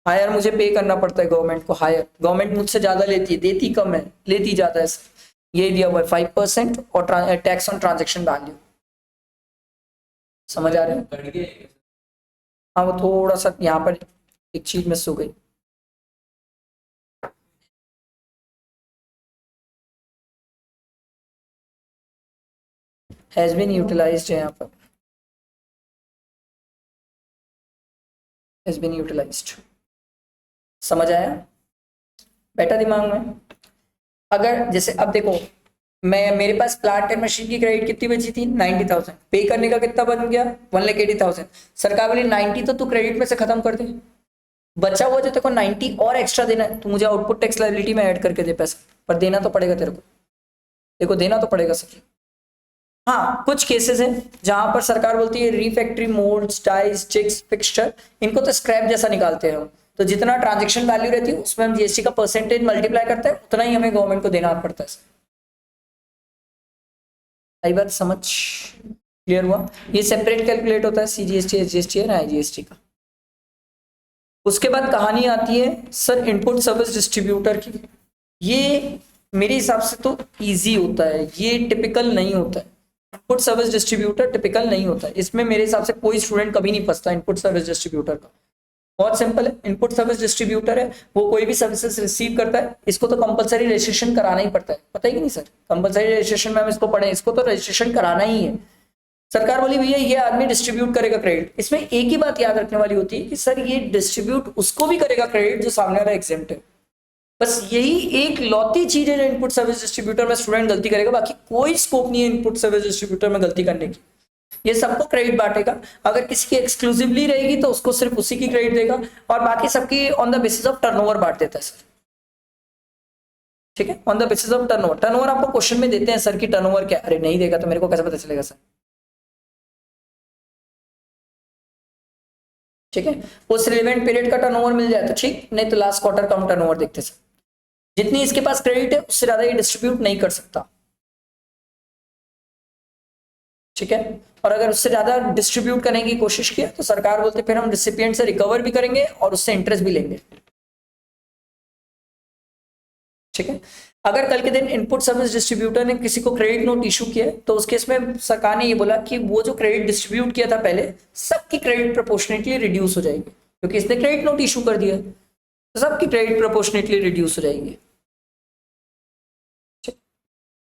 हायर मुझे पे करना पड़ता है गवर्नमेंट को, हायर गवर्नमेंट मुझसे ज्यादा लेती है, देती कम है लेती ज्यादा है। ये दिया हुआ है 5% और टैक्स ऑन ट्रांजेक्शन वैल्यू। समझ आ रहा है? हाँ वो थोड़ा सा यहाँ पर एक चीज मिस हो गई। हैज बीन यूटिलाइज्ड है यहाँ पर, हैज बीन यूटिलाइज्ड। समझ आया? बैठा दिमाग में? अगर जैसे अब देखो मेरे पास प्लांट एंड मशीन की क्रेडिट कितनी बची थी 90,000, पे करने का कितना बन गया 1,80,000। सरकार वाली 90 तो तू क्रेडिट में से खत्म कर दे, बचा हुआ जो तेरे को 90 और एक्स्ट्रा देना है, तो मुझे आउटपुट टैक्स लायबिलिटी में ऐड करके दे पैसा, पर देना तो पड़ेगा तेरे को, देखो देना तो पड़ेगा सर। हाँ कुछ केसेस हैं जहां पर सरकार बोलती है refractory moulds dies jigs fixture, इनको तो स्क्रैप जैसा निकालते हैं हम, तो जितना ट्रांजेक्शन वैल्यू रहती है उसमें हम जीएसटी का परसेंटेज मल्टीप्लाई करते हैं, उतना ही हमें गवर्नमेंट को देना पड़ता है। आई बात समझ क्लियर हुआ? ये सेपरेट कैलकुलेट होता है सीजीएसटी एसजीएसटी और आईजीएसटी का। उसके बाद कहानी आती है सर इनपुट सर्विस डिस्ट्रीब्यूटर की। ये मेरे हिसाब से तो इजी होता है, ये टिपिकल नहीं होता है। इनपुट सर्विस डिस्ट्रीब्यूटर टिपिकल नहीं होता है, इसमें मेरे हिसाब से कोई स्टूडेंट कभी नहीं फंसता इनपुट सर्विस डिस्ट्रीब्यूटर का। बहुत सिंपल है, इनपुट सर्विस डिस्ट्रीब्यूटर है वो कोई भी सर्विसेज रिसीव करता है, इसको तो कंपलसरी रजिस्ट्रेशन कराना ही पड़ता है, पता है कि नहीं सर? कंपलसरी रजिस्ट्रेशन में हम इसको पढ़े, इसको तो रजिस्ट्रेशन कराना ही है। सरकार बोली भैया ये आदमी डिस्ट्रीब्यूट करेगा क्रेडिट, इसमें एक ही बात याद रखने वाली होती है कि सर ये डिस्ट्रीब्यूट उसको भी करेगा क्रेडिट जो सामने वाला एग्जेम्प्ट है। बस यही एक लौती चीज है जो इनपुट सर्विस डिस्ट्रीब्यूटर में स्टूडेंट गलती करेगा, बाकी कोई स्कोप नहीं है इनपुट सर्विस डिस्ट्रीब्यूटर में गलती करने की। ये सबको क्रेडिट बांटेगा, अगर किसी की एक्सक्लूसिवली रहेगी तो उसको सिर्फ उसी की क्रेडिट देगा, और बाकी सबकी on the basis of turnover बांट देता है सर। ठीक है, on the basis of turnover. Turnover आपको क्वेश्चन में देते हैं सर की टर्नओवर क्या, अरे नहीं देगा तो मेरे को कैसे पता चलेगा सर? ठीक है, उस रिलेवेंट पीरियड का टर्नओवर मिल जाए तो ठीक, नहीं तो लास्ट क्वार्टर का हम टर्नओवर देखते सर। जितनी इसके पास क्रेडिट है उससे ज्यादा ये डिस्ट्रीब्यूट नहीं कर सकता। ठीक है, और अगर उससे ज्यादा डिस्ट्रीब्यूट करने की कोशिश किया तो सरकार बोलते फिर हम रिसिपिएंट से रिकवर भी करेंगे और उससे इंटरेस्ट भी लेंगे। ठीक है, अगर कल के दिन इनपुट सर्विस डिस्ट्रीब्यूटर ने किसी को क्रेडिट नोट इशू किया तो उस केस में सरकार ने ये बोला कि वो जो क्रेडिट डिस्ट्रीब्यूट किया था पहले, सबकी क्रेडिट प्रोपोर्शनेटली रिड्यूस हो जाएगी, क्योंकि इसने क्रेडिट नोट इशू कर दिया तो सबकी क्रेडिट प्रोपोर्शनेटली रिड्यूस हो जाएगी।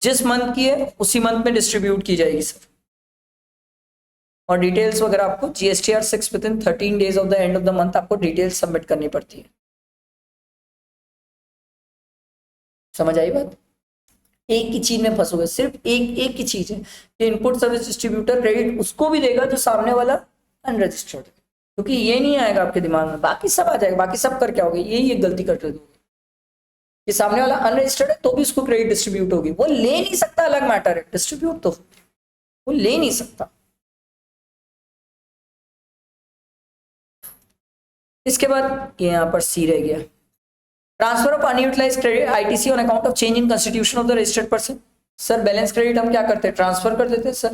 जिस मंथ की है उसी मंथ में डिस्ट्रीब्यूट की जाएगी सर। और डिटेल्स वगैरह आपको GSTR 6 with in 13 days of the end of the month आपको डिटेल्स सबमिट करनी पड़ती है। समझ आई बात? एक ही चीज में फंसोगे, सिर्फ एक ही चीज है कि इनपुट सर्विस डिस्ट्रीब्यूटर क्रेडिट उसको भी देगा जो सामने वाला अनरजिस्टर्ड है, क्योंकि ये नहीं आएगा आपके दिमाग में, बाकी सब आ जाएगा। बाकी सब कर क्या होगा, यही एक गलती करते हो कि सामने वाला अनरजिस्टर्ड है तो भी उसको क्रेडिट डिस्ट्रीब्यूट होगी, वो ले नहीं सकता, अलग मैटर है, डिस्ट्रीब्यूट तो वो ले नहीं सकता। इसके बाद ये यहाँ पर सी रह गया, transfer of unutilised credit ITC on account of change in constitution of the registered person. Sir balance credit हम क्या करते हैं, ट्रांसफर कर देते हैं सर।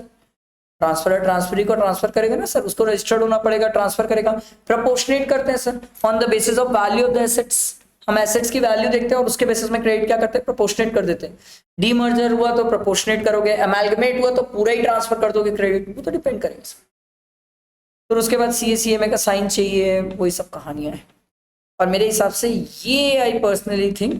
ट्रांसफर ट्रांसफरी को ट्रांसफर करेगा ना सर, उसको रजिस्टर्ड होना पड़ेगा, ट्रांसफर करेगा। प्रपोर्शनेट करते हैं sir on the basis of value of the assets, हम एसेट्स की वैल्यू देखते हैं और उसके बेसिस में क्रेडिट क्या करते हैं, प्रपोर्शनेट कर देते हैं। डीमर्जर हुआ तो प्रपोर्शनेट करोगे, अमेलगमेट हुआ तो पूरा ही ट्रांसफर कर दोगे क्रेडिट, वो तो डिपेंड करेगा सर। फिर उसके बाद सीएसीएमए का साइन चाहिए, वही सब कहानियां हैं। और मेरे हिसाब से ये आई पर्सनली थिंक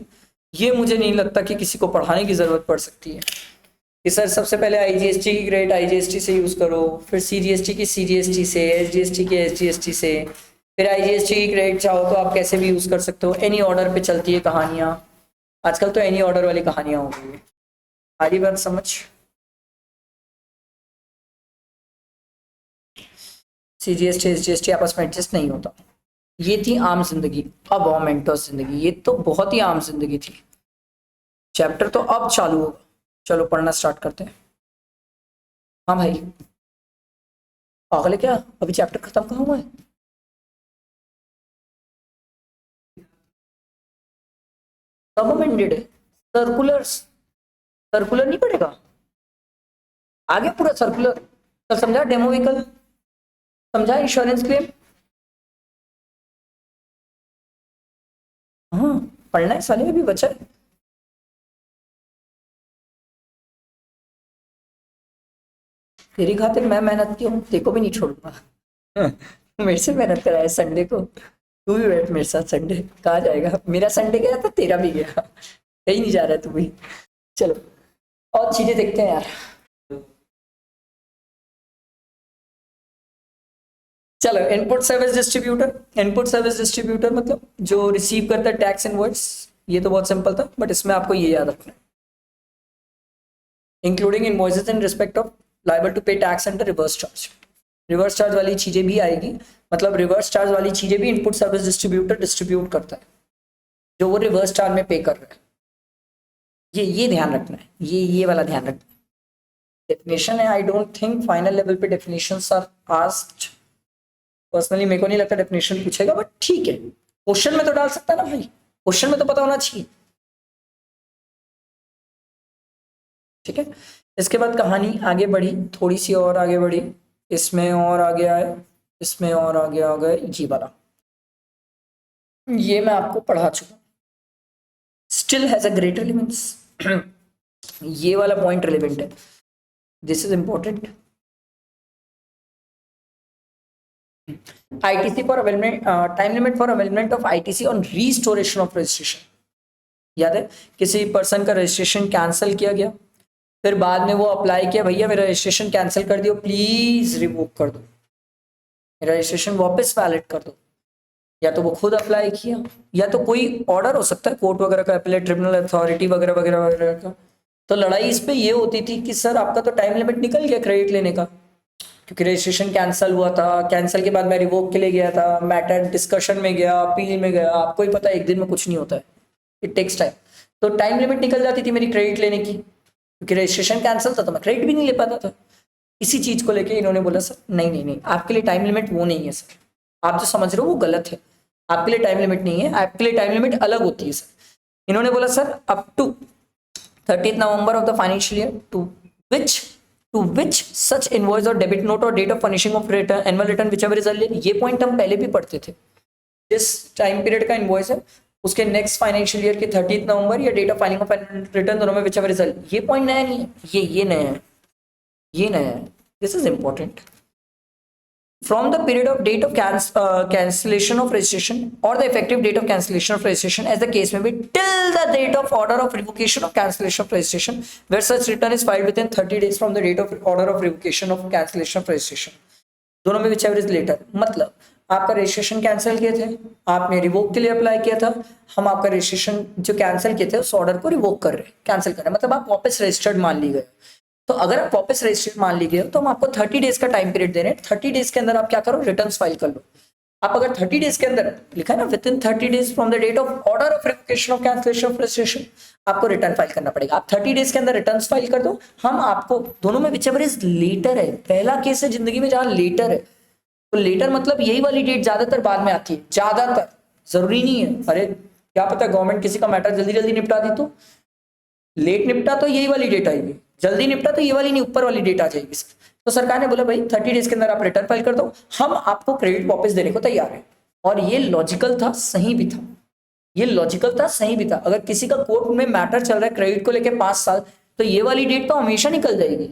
ये मुझे नहीं लगता कि किसी को पढ़ाने की जरूरत पड़ सकती है कि सर सबसे पहले आईजीएसटी की ग्रेड आईजीएसटी से यूज करो, फिर सीजीएसटी की सीजीएसटी से, एसजीएसटी की एसजीएसटी से, फिर आईजीएसटी की ग्रेड चाहो तो आप कैसे भी यूज कर सकते हो। एनी ऑर्डर पे चलती है कहानियां, आजकल तो एनी ऑर्डर वाली कहानियां हो गई है। आ रही बात समझ? सीजीएसटी एसजीएसटी आपस में एडजस्ट नहीं होता। ये थी आम जिंदगी। अब मोमेंटस जिंदगी, ये तो बहुत ही आम जिंदगी थी। चैप्टर तो अब चालू होगा, चलो पढ़ना स्टार्ट करते हैं। हाँ भाई, पागल है क्या? अभी चैप्टर खत्म कहाँ हुआ है? कब अमेंडेड है? सर्कुलर्स, सर्कुलर नहीं पड़ेगा आगे पूरा सर्कुलर। कल समझा डेमो व्हीकल, समझा इंश्योरेंस क्लेम। हाँ पढ़ना है साले, अभी बचा है। तेरी खातिर मैं मेहनत की हूँ, तेरे को भी नहीं छोड़ूंगा। मेरे से मेहनत कराया संडे को, तू भी बैठ मेरे साथ संडे। कहाँ जाएगा? मेरा संडे गया तो तेरा भी गया, कहीं नहीं जा रहा है तू भी। चलो और चीजें देखते हैं यार। चलो input service distributor. Input service distributor मतलब जो रिसीव करता है टैक्स इनवॉइस। ये तो बहुत सिंपल था, बट इसमें आपको ये याद रखना है, including invoices in respect of liable to pay tax under reverse charge. Reverse charge वाली चीजें भी आएगी, मतलब रिवर्स चार्ज वाली चीजें भी इनपुट सर्विस डिस्ट्रीब्यूटर डिस्ट्रीब्यूट करता है, जो वो रिवर्स चार्ज में पे कर रहा है। ये ध्यान रखना है, ये वाला ध्यान रखना है। डेफिनेशन है, I don't think final level पे डेफिनेशंस आर आस्क्ड। पर्सनली मेरे को नहीं लगता डेफिनेशन पूछेगा, बट ठीक है, क्वेश्चन में तो डाल सकता है ना भाई, क्वेश्चन में तो पता होना चाहिए। ठीक है, इसके बाद कहानी आगे बढ़ी, थोड़ी सी और आगे बढ़ी, इसमें और आगे आए, इसमें और आगे आ गए। ये वाला ये मैं आपको पढ़ा चुका, still has a great relevance. ये वाला पॉइंट रिलेवेंट है, this is important. ITC for amendment, time limit for amendment of ITC on restoration of registration। याद है, किसी पर्सन का रजिस्ट्रेशन कैंसिल किया गया, फिर बाद में वो अप्लाई किया, भैया मेरा रजिस्ट्रेशन कैंसिल कर दियो, प्लीज रिवोक कर दो, मेरा रजिस्ट्रेशन वापस वैलिड कर दो। या तो वो खुद अप्लाई किया, या तो कोई ऑर्डर हो सकता है कोर्ट वगैरह का, अपीलेट ट्रिब्यूनल अथॉरिटी वगैरह वगैरह वगैरह का। तो लड़ाई इस पे ये होती थी कि सर आपका तो टाइम लिमिट निकल गया क्रेडिट लेने का, क्योंकि रजिस्ट्रेशन कैंसिल हुआ था, कैंसिल के बाद मैं रिवोक के लिए गया था, मैटर डिस्कशन में गया, अपील में गया, आपको ही पता है एक दिन में कुछ नहीं होता है, इट टेक्स टाइम। तो टाइम लिमिट निकल जाती थी मेरी क्रेडिट लेने की, क्योंकि रजिस्ट्रेशन कैंसिल था तो मैं क्रेडिट भी नहीं ले पाता था। इसी चीज को लेके इन्होंने बोला सर नहीं नहीं नहीं, आपके लिए टाइम लिमिट वो नहीं है सर, आप जो समझ रहे हो वो गलत है, आपके लिए टाइम लिमिट नहीं है, आपके लिए टाइम लिमिट अलग होती है सर। इन्होंने बोला sir up to 30th November of the financial year to which such invoice और डेबिट नोट और date of furnishing of return annual return whichever is earlier. ये पॉइंट हम पहले भी पढ़ते थे, जिस टाइम पीरियड का इनवॉइस है उसके नेक्स्ट फाइनेंशियल ईयर के 30th नवंबर या date of filing of return दोनों में विच एवर रिजल्ट। ये पॉइंट नया नहीं है, ये नया है, ये नया है, this is important. From the period of date of cancellation of registration or the effective date of cancellation of registration as the case may be till the date of order of revocation of cancellation of registration where such return is filed within 30 days from the date of order of revocation of cancellation of registration। दोनों में whichever is later, मतलब आपका registration cancel किए थे, आपने revoke के लिए apply किया था, हम आपका रजिस्ट्रेशन जो कैंसिल किए थे उस ऑर्डर को रिवोक कर रहे हैं, कैंसिल कर रहे हैं, मतलब आप वापस रजिस्टर्ड मान ली गए। तो अगर आप वापस रजिस्टर्ड मान ली गए तो हम आपको 30 डेज का टाइम पीरियड दे रहे हैं, 30 डेज के अंदर आप क्या करो, रिटर्न फाइल कर लो। आप अगर 30 डेज के अंदर लिखा है ना within 30 days from the date of order of revocation of cancellation of registration, आपको रिटर्न फाइल करना पड़ेगा। आप 30 डेज के अंदर रिटर्न फाइल कर दो, हम आपको दोनों में विचएवर इज लेटर है, पहला केस है जिंदगी में जहां लेटर है, तो लेटर मतलब यही वाली डेट ज्यादातर बाद में आती है, ज्यादातर, जरूरी नहीं है। अरे क्या पता गवर्नमेंट किसी का मैटर जल्दी जल्दी निपटा दी, तो लेट निपटा तो यही वाली डेट आएगी, जल्दी निपटा तो ये वाली नहीं ऊपर वाली डेट आ जाएगी सर। तो सरकार ने बोला भाई 30 डेज के अंदर आप रिटर्न फाइल कर दो, हम आपको क्रेडिट वापस देने को तैयार है। और ये लॉजिकल था, सही भी था, ये लॉजिकल था, सही भी था। अगर किसी का कोर्ट में मैटर चल रहा है क्रेडिट को लेकर 5 साल, तो ये वाली डेट तो हमेशा निकल जाएगी,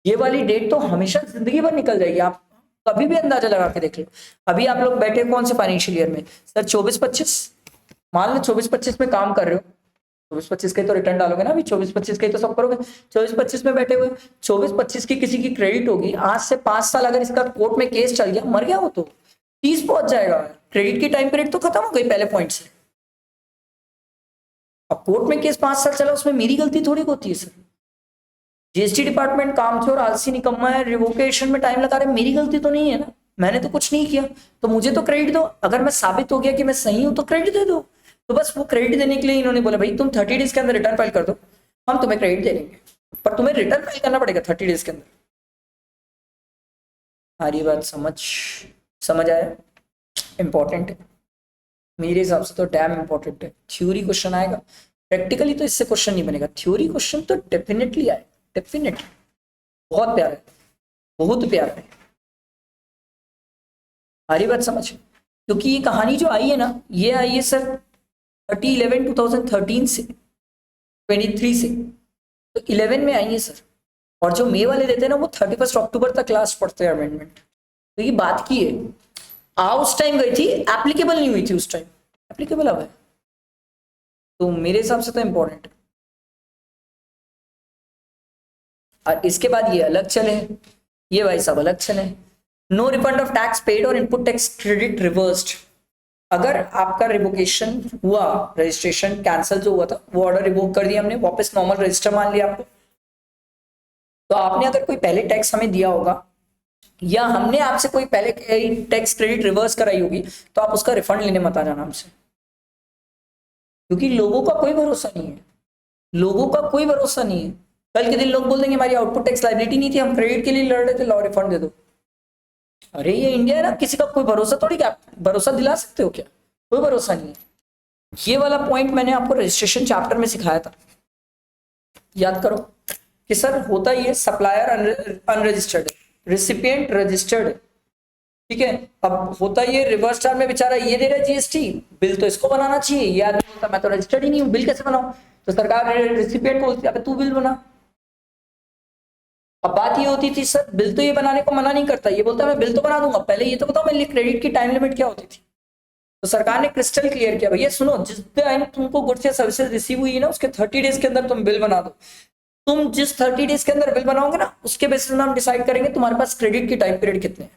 ये वाली डेट तो हमेशा जिंदगी भर निकल जाएगी। आप कभी भी अंदाजा लगा के देख लो। अभी आप लोग बैठे कौन से फाइनेंशियल ईयर में सर, 24-25, मान लो 24-25 में काम कर रहे हो, 24-25 के तो रिटर्न डालोगे ना, अभी 24-25 के तो सब करोगे, 24-25 में बैठे हुए, 24-25 की किसी की क्रेडिट होगी, आज से 5 साल अगर इसका कोर्ट में केस चल गया, मर गया वो तो 30 पहुंच जाएगा, क्रेडिट की टाइम पीरियड तो खत्म हो गई पहले पॉइंट से। अब कोर्ट में केस 5 साल चला, उसमें मेरी गलती थोड़ी होती है सर। जीएसटी डिपार्टमेंट कामचोर आलसी निकम्मा है, रिवोकेशन में टाइम लगा रहे, मेरी गलती तो नहीं है ना, मैंने तो कुछ नहीं किया, तो मुझे तो क्रेडिट दो। अगर मैं साबित हो गया कि मैं सही हूं तो क्रेडिट दे दो। तो बस वो क्रेडिट देने के लिए इन्होंने बोला भाई तुम 30 डेज के अंदर रिटर्न फाइल कर दो, हम तुम्हें क्रेडिट दे देंगे, पर तुम्हें रिटर्न फाइल करना पड़ेगा 30 डेज के अंदर। सारी बात समझ आया? इंपॉर्टेंट है मेरे हिसाब से, तो डैम इंपॉर्टेंट है। थ्योरी क्वेश्चन आएगा, प्रैक्टिकली तो इससे क्वेश्चन नहीं बनेगा, थ्योरी क्वेश्चन तो डेफिनेटली आएगा, डेफिनेटली। बहुत प्यारा है, बहुत प्यारा है। सारी बात समझ, क्योंकि ये कहानी जो आई है ना, ये आई है सर 30/11/2013 से, 23 से, तो 11 में आई है सर। और जो मई वाले देते हैं ना, वो 31 अक्टूबर तक लास्ट पढ़ते हैं अमेंडमेंट। तो ये बात की है, उस टाइम गई थी, एप्लीकेबल नहीं हुई थी उस टाइम, एप्लीकेबल अब है, तो मेरे हिसाब से तो इंपॉर्टेंट है। और इसके बाद ये अलग चले, ये भाई सब अलग चले। No refund of tax paid और इनपुट टैक्स क्रेडिट रिवर्स्ड। अगर आपका रिवोकेशन हुआ, रजिस्ट्रेशन कैंसिल जो हुआ था, वो ऑर्डर रिवोक कर दिया हमने, वापस नॉर्मल रजिस्टर मान लिया आपको, तो आपने अगर कोई पहले टैक्स हमें दिया होगा, या हमने आपसे कोई पहले टैक्स क्रेडिट रिवर्स कराई होगी, तो आप उसका रिफंड लेने मत आ जाना हमसे, क्योंकि लोगों का कोई भरोसा नहीं है, लोगों का कोई भरोसा नहीं है। कल के दिन लोग बोल देंगे हमारी आउटपुट टैक्स लायबिलिटी नहीं थी, हम क्रेडिट के लिए लड़ रहे थे, लो रिफंड दे दो। अरे ये इंडिया है ना, किसी का कोई भरोसा थोड़ी, क्या भरोसा दिला सकते हो क्या? कोई भरोसा नहीं है। ये वाला पॉइंट मैंने आपको रजिस्ट्रेशन चैप्टर में सिखाया था, याद करो कि सर होता ही है, सप्लायर अनरजिस्टर्ड, रिसिपिएंट रजिस्टर्ड, ठीक है। अब होता ये रिवर्स चार्ज में बेचारा ये दे रहा है जीएसटी, बिल तो इसको बनाना चाहिए, ये आदमी बोलता मैं तो रजिस्टर्ड ही नहीं हूँ, बिल कैसे बनाऊं? तो सरकार रिसिपिएंट को बोलती है तू बिल बना। अब बात ये होती थी सर, बिल तो ये बनाने को मना नहीं करता, ये बोलता मैं बिल तो बना दूंगा, पहले ये तो बताओ मेरे लिए क्रेडिट की टाइम लिमिट क्या होती थी। तो सरकार ने क्रिस्टल क्लियर किया, भैया सुनो, जिस टाइम तुमको गुड्स या सर्विसेज रिसीव हुई है ना, उसके 30 डेज के अंदर तुम बिल बना दो। तुम जिस 30 डेज के अंदर बिल बनाओगे ना, उसके बेसिस में हम डिसाइड करेंगे तुम्हारे पास क्रेडिट की टाइम पीरियड कितने हैं।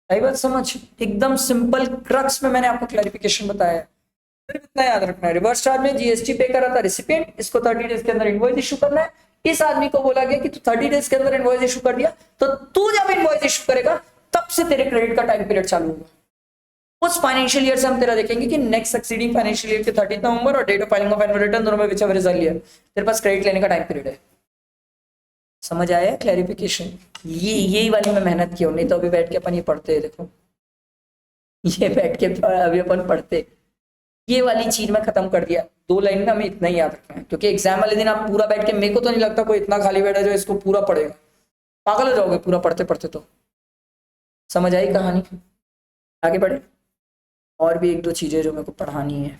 सही बात समझ, एकदम सिंपल क्रक्स में मैंने आपको क्लैरिफिकेशन बताया। सिर्फ इतना याद रखना है, रिवर्स चार्ज में जीएसटी पे करा था रिसिपिएंट, इसको 30 डेज के अंदर इनवॉइस इशू करना है। इस आदमी को बोला गया कि तू 30 डेज के अंदर इनवॉइस इशू कर दिया, तो तू जब इनवॉइस इशू करेगा तब से तेरे क्रेडिट का टाइम पीरियड चालू होगा। उस फाइनेंशियल ईयर से हम तेरा देखेंगे कि नेक्स्ट सक्सीडिंग फाइनेंशियल ईयर के 30 नवंबर और date of filing of annual return दोनों में विच एवर इज अर्लियर, तेरे पास क्रेडिट लेने का टाइम पीरियड है। समझ आया क्लैरिफिकेशन? ये यही वाली मैं मेहनत की हूं, नहीं तो अभी बैठ के अपन ये पढ़ते हैं, देखो ये बैठ के अभी अपन पढ़ते, ये वाली चीज में खत्म कर दिया। 2 लाइन में हमें इतना ही याद रखना है, क्योंकि एग्जाम वाले दिन आप पूरा बैठ के, मेरे को तो नहीं लगता कोई इतना खाली बैठा जो इसको पूरा पढ़ेगा, पागल हो जाओगे पूरा पढ़ते पढ़ते। तो समझ आई कहानी? आगे बढ़े, और भी 1-2 चीजें जो मेरे को पढ़ानी है।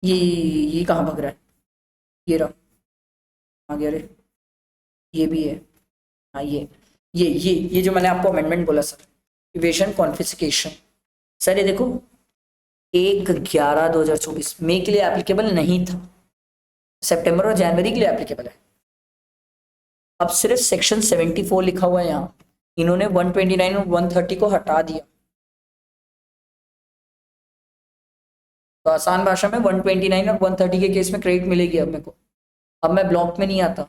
ये कहाँ भग रहा है, ये रहा, आगे, अरे ये भी है, हाँ ये जो मैंने आपको अमेंडमेंट बोला सर, इवेशन कॉन्फिस्केशन, सर ये देखो 1/11/2024 मई के लिए एप्लीकेबल नहीं था, सितंबर और जनवरी के लिए एप्लीकेबल है। अब सिर्फ सेक्शन 74 लिखा हुआ है यहाँ, इन्होंने 129 और 130 को हटा दिया, तो आसान भाषा में 129 और 130 के केस में क्रेडिट मिलेगी अब मेरे को। अब मैं ब्लॉक में नहीं आता,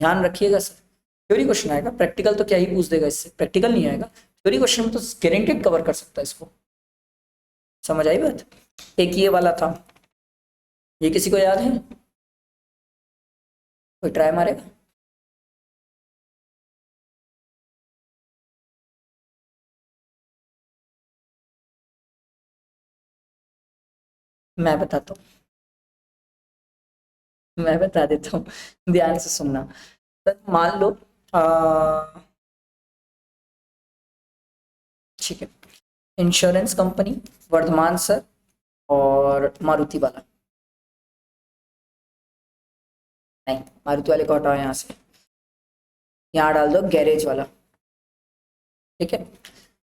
ध्यान रखिएगा सर। थ्योरी क्वेश्चन आएगा, प्रैक्टिकल तो क्या ही पूछ देगा इससे, प्रैक्टिकल नहीं आएगा, थ्योरी क्वेश्चन में तो गारंटेड कवर कर सकता है इसको। समझ आई बात? एक ये वाला था, ये किसी को याद है? कोई ट्राई मारेगा? मैं बताता हूँ, मैं बता देता हूँ, ध्यान से सुनना। तो मान लो ठीक है, इंश्योरेंस कंपनी वर्धमान सर और मारुति वाला, नहीं मारुति वाले को हटाओ यहाँ से, यहाँ डाल दो गैरेज वाला, ठीक है।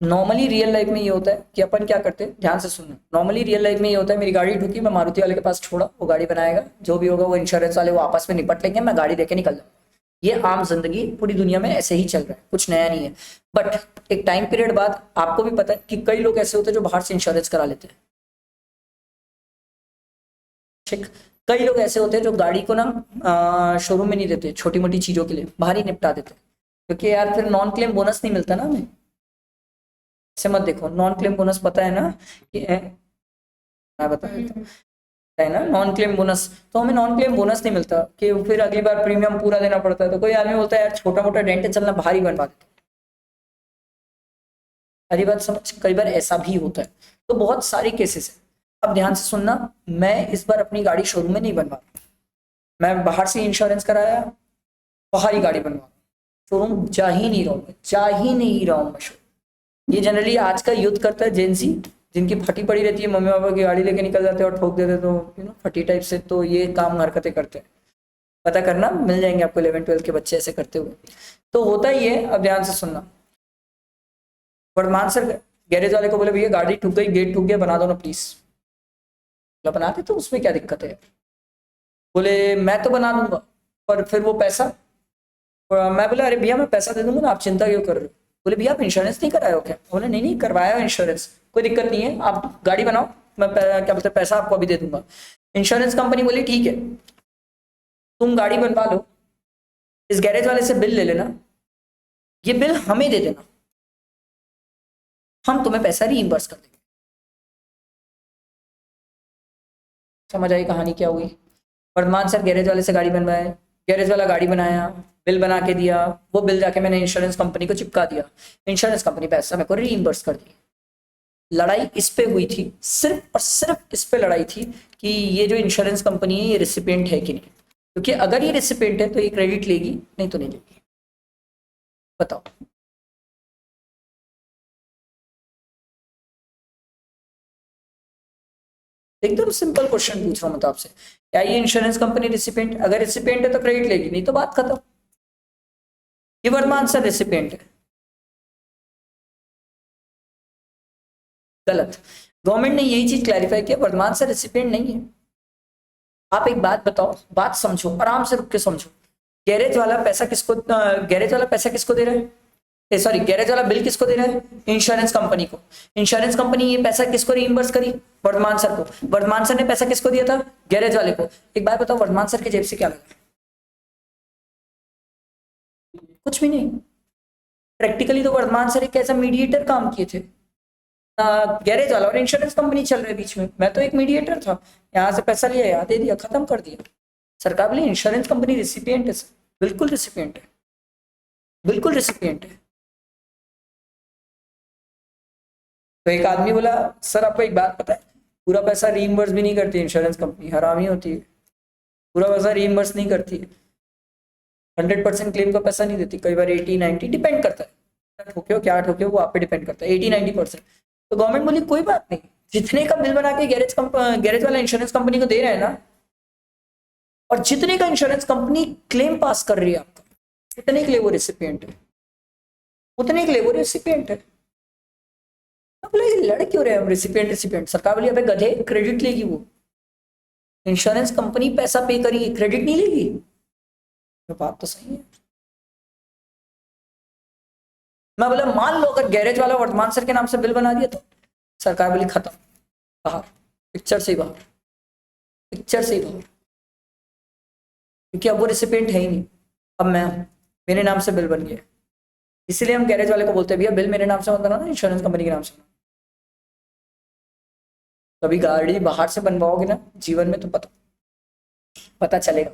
नॉर्मली रियल लाइफ में ये होता है कि अपन क्या करते हैं, ध्यान से सुनना, नॉर्मली रियल लाइफ में ये होता है, मेरी गाड़ी ठुकी, मैं मारुति वाले के पास छोड़ा, वो गाड़ी बनाएगा, जो भी होगा वो इंश्योरेंस वाले वो आपस में निपट लेंगे, मैं गाड़ी लेके निकल जाऊंगा। ये आम जिंदगी पूरी दुनिया में ऐसे ही चल रहा है, कुछ नया नहीं है। बट एक टाइम पीरियड बाद आपको भी पता है कि कई लोग ऐसे होते हैं जो बाहर से इंश्योरेंस करा लेते हैं। ठीक। कई लोग ऐसे होते हैं जो गाड़ी को ना शोरूम में नहीं देते, छोटी मोटी चीजों के लिए बाहर ही निपटा देते हैं, क्योंकि यार फिर नॉन क्लेम बोनस नहीं मिलता ना हमें। ऐसे मत देखो, नॉन क्लेम बोनस पता है ना कि मैं बता देता हूँ, है ना नॉन क्लेम बोनस, तो हमें नॉन क्लेम बोनस नहीं मिलता कि फिर अगली बार प्रीमियम पूरा देना पड़ता है। तो कोई आदमी बोलता है यार छोटा मोटा डेंट है, चलना बाहर ही बनवा देता हूं। हरी बात समझ, कई बार ऐसा भी होता है। तो बहुत सारे केसेस है। अब ध्यान से सुनना, मैं इस बार अपनी गाड़ी शोरूम में नहीं बनवा, मैं बाहर से इंश्योरेंस कराया, बाहर ही गाड़ी बनवा, शोरूम जा ही नहीं रहा हूँ, जा ही नहीं रहा हूँ मैं शोरूम। ये जनरली आज का यूथ करता है, जेंसी, जिनकी फटी पड़ी रहती है, मम्मी पापा की गाड़ी लेके निकल जाते हैं और ठोक देते, तो फटी टाइप से, तो ये काम हरकतें करते हैं। पता करना, मिल जाएंगे आपको 11-12 के बच्चे ऐसे करते हुए। तो होता ही है। अब ध्यान से सुनना, वर्धमान सर गैरेज वाले को बोले भैया गाड़ी ठुक गई, गेट ठुक गया, बना दो ना प्लीज। बना दे, तो उसमें क्या दिक्कत है। बोले मैं तो बना दूंगा, पर फिर वो पैसा। मैं बोला अरे भैया मैं पैसा दे दूंगा ना, आप चिंता क्यों कर रहे हो। बोले भैया आप इंश्योरेंस नहीं कराए हो क्या। बोले नहीं नहीं करवाया हो इंश्योरेंस, कोई दिक्कत नहीं है, आप गाड़ी बनाओ, मैं क्या बोलते पैसा आपको अभी दे दूंगा। इंश्योरेंस कंपनी बोली ठीक है, तुम गाड़ी बनवा लो, इस गैरेज वाले से बिल ले लेना, ये बिल हमें दे देना, हम तुम्हें पैसा रीइंबर्स कर देंगे। समझ आई कहानी क्या हुई। वर्धमान सर गैरेज वाले से गाड़ी बनवाए, गैरेज वाला गाड़ी बनाया, बिल बना के दिया, वो बिल जाके मैंने इंश्योरेंस कंपनी को चिपका दिया, इंश्योरेंस कंपनी पैसा मेरे को रीइंबर्स कर दी। लड़ाई इस पे हुई थी, सिर्फ और सिर्फ इस पे लड़ाई थी कि ये जो इंश्योरेंस कंपनी है ये रिसिपिएंट है कि नहीं, क्योंकि अगर ये रिसिपिएंट है तो ये क्रेडिट लेगी, नहीं तो नहीं लेगी। बताओ। एकदम सिंपल क्वेश्चन पूछ रहा हूं मैं तो आपसे, क्या ये इंश्योरेंस कंपनी रिसिपिएंट, अगर रिसिपिएंट है तो क्रेडिट लेगी, नहीं तो बात खत्म। ये वर्तमान सर रिसिपिएंट है, गलत। गवर्नमेंट ने यही चीज क्लैरिफाई किया, वर्तमान सर रिसिपिएंट नहीं है। आप एक बात बताओ, बात समझो, आराम से रुक के समझो। गैरेज वाला पैसा किसको, गैरेज वाला पैसा किसको दे रहा है, सॉरी गैरेज वाला बिल किसको दे रहा है, इंश्योरेंस कंपनी को। इंश्योरेंस कंपनी ये पैसा किसको रीइंबर्स करी, वर्धमान सर को। वर्धमान सर ने पैसा किसको दिया था, गैरेज वाले को। एक बात बताओ, वर्धमान सर की जेब से क्या लगा, कुछ भी नहीं। प्रैक्टिकली तो वर्धमान सर एक ऐसा मीडिएटर काम किए थे, गैरेज वाला और इंश्योरेंस कंपनी चल रही है बीच में, मैं तो एक मीडिएटर था, यहाँ से पैसा लिया, यहाँ दे दिया, खत्म कर दिया। सरकार बोली इंश्योरेंस कंपनी रिसिपिएंट है सर, बिल्कुल रिसिपिएंट है, बिल्कुल रिसिपिएंट है। तो एक आदमी बोला सर आपको एक बात पता है, पूरा पैसा रीइंबर्स भी नहीं करती इंश्योरेंस कंपनी, हरामी होती है, पूरा पैसा रीइंबर्स नहीं करती है, 100% क्लेम का पैसा नहीं देती, कई बार 80-90 डिपेंड करता है, ठोके हो क्या ठोके हो वो आप पे डिपेंड करता है, 80-90%। तो गवर्नमेंट बोली कोई बात नहीं, जितने का बिल बना के गैरेज वाला इंश्योरेंस कंपनी को दे रहा है ना, और जितने का इंश्योरेंस कंपनी क्लेम पास कर रही है आपका, उतने के लिए वो रिसिपिएंट है, उतने के लिए वो रिसिपिएंट है। बोला ये लड़ क्यों रहे हम, रिसिपिएंट रिसिपिएंट। सरकार बोली अबे गधे, क्रेडिट लेगी वो, इंश्योरेंस कंपनी पैसा पे करेगी, क्रेडिट नहीं लेगी। तो बात तो सही है। मैं बोला मान लो अगर गैरेज वाला वर्धमान सर के नाम से बिल बना दिया तो, सरकार बोली खत्म, बाहर, पिक्चर से ही बाहर, पिक्चर से ही बाहर, क्योंकि अब वो रिसिपिएंट है ही नहीं, अब मैं हूं, मेरे नाम से बिल बन गया। इसीलिए हम गैरेज वाले को बोलते हैं भैया बिल मेरे नाम से मत बनाना, इंश्योरेंस कंपनी के नाम से। कभी गाड़ी बाहर से बनवाओगे ना जीवन में तो पता पता चलेगा।